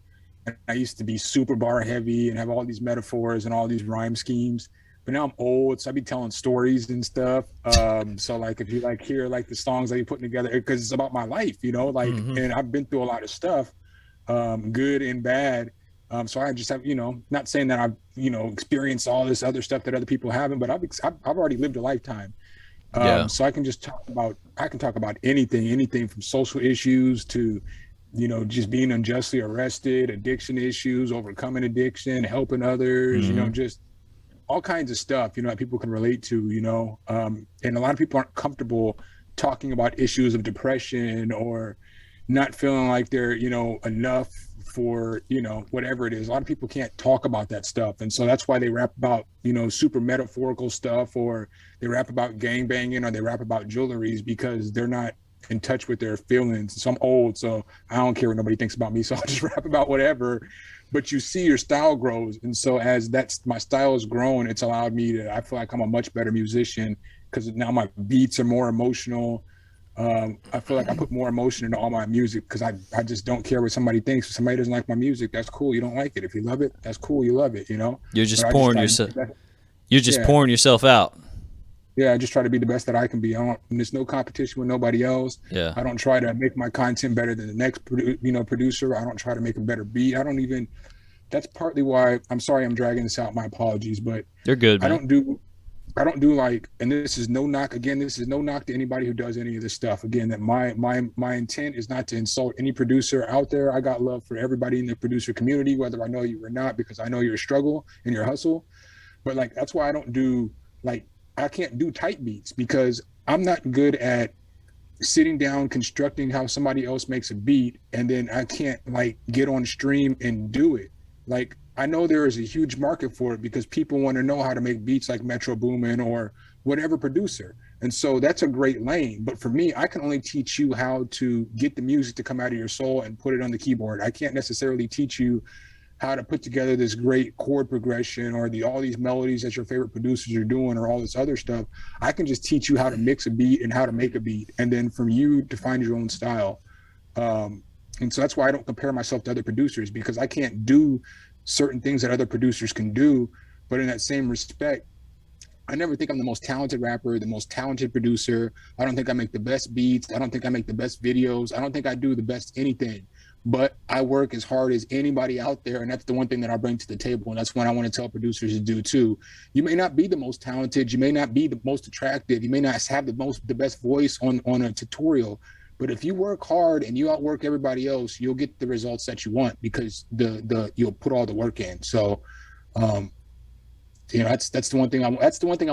and I used to be super bar heavy and have all these metaphors and all these rhyme schemes. But now I'm old, so I be telling stories and stuff. So like if you like hear like the songs that you're putting together, because it's about my life, and I've been through a lot of stuff, good and bad. So I just have, not saying that I've, experienced all this other stuff that other people haven't, but I've already lived a lifetime. So I can just talk about anything from social issues to, just being unjustly arrested, addiction issues, overcoming addiction, helping others, just all kinds of stuff, that people can relate to, and a lot of people aren't comfortable talking about issues of depression or not feeling like they're, enough for, whatever it is. A lot of people can't talk about that stuff. And so that's why they rap about, super metaphorical stuff, or they rap about gang banging, or they rap about jewelries, because they're not in touch with their feelings. So I'm old, so I don't care what nobody thinks about me. So I'll just rap about whatever. But you see your style grows. And so as my style has grown, it's allowed me to, I feel like I'm a much better musician, because now my beats are more emotional. I feel like I put more emotion into all my music, because I just don't care what somebody thinks. If somebody doesn't like my music, that's cool. You don't like it. If you love it, that's cool. You love it,
You're just pouring yourself. You're just pouring yourself out.
Yeah, I just try to be the best that I can be. There's no competition with nobody else.
Yeah.
I don't try to make my content better than the next, producer. I don't try to make a better beat. That's partly why, I'm sorry I'm dragging this out. My apologies, but
you're good, man.
I don't do like, and this is no knock to anybody who does any of this stuff. Again, that my intent is not to insult any producer out there. I got love for everybody in the producer community, whether I know you or not, because I know your struggle and your hustle. But like, that's why I don't do, like, I can't do tight beats, because I'm not good at sitting down, constructing how somebody else makes a beat, and then I can't like get on stream and do it. Like, I know there is a huge market for it, because people want to know how to make beats like Metro Boomin or whatever producer. And so that's a great lane. But for me, I can only teach you how to get the music to come out of your soul and put it on the keyboard. I can't necessarily teach you how to put together this great chord progression or all these melodies that your favorite producers are doing, or all this other stuff. I can just teach you how to mix a beat and how to make a beat, and then from you to find your own style. And so that's why I don't compare myself to other producers, because I can't do certain things that other producers can do. But in that same respect, I never think I'm the most talented rapper, the most talented producer. I don't think I make the best beats. I don't think I make the best videos. I don't think I do the best anything. But I work as hard as anybody out there, and that's the one thing that I bring to the table, and that's what I want to tell producers to do too. You may not be the most talented, you may not be the most attractive, you may not have the best voice on a tutorial, but if you work hard and you outwork everybody else, you'll get the results that you want, because you'll put all the work in. So, that's the one thing I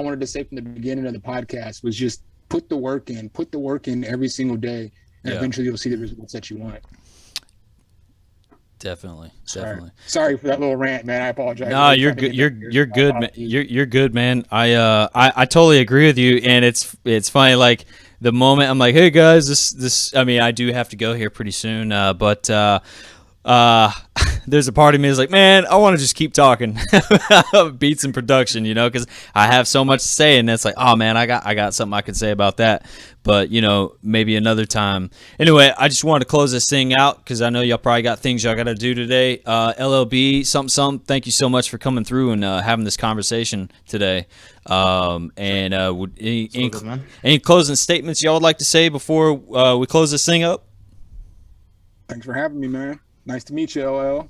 wanted to say from the beginning of the podcast, was just put the work in every single day, and eventually you'll see the results that you want. Definitely. Sorry for that little rant, man. I apologize.
No, you're good. You're good, man. You're good, man. I totally agree with you, and it's funny. Like, the moment I'm like, hey guys, this. I mean, I do have to go here pretty soon, but there's a part of me that's like, man, I want to just keep talking beats and production, because I have so much to say, and it's like, oh man, I got something I could say about that, but maybe another time. Anyway, I just wanted to close this thing out, because I know y'all probably got things y'all got to do today. LLB SumnSumnSumn, thank you so much for coming through and having this conversation today. Any closing statements y'all would like to say before we close this thing up?
Thanks for having me, man. Nice to meet you, LL.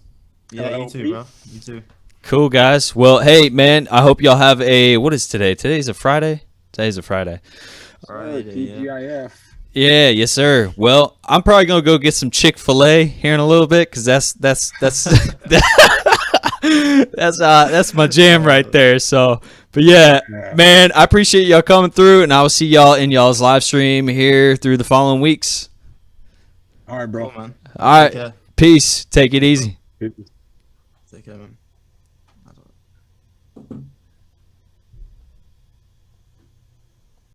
Yeah, you too, bro. You too.
Cool, guys. Well, hey, man, I hope y'all have what is today? Today's a Friday? Today's a Friday.
TGIF.
Yeah, yes, sir. Well, I'm probably going to go get some Chick-fil-A here in a little bit, because that's my jam right there. So, but yeah, man, I appreciate y'all coming through, and I will see y'all in y'all's live stream here through the following weeks.
All right, bro.
Cool, man.
All right. Peace. Take it easy.
Take care, man.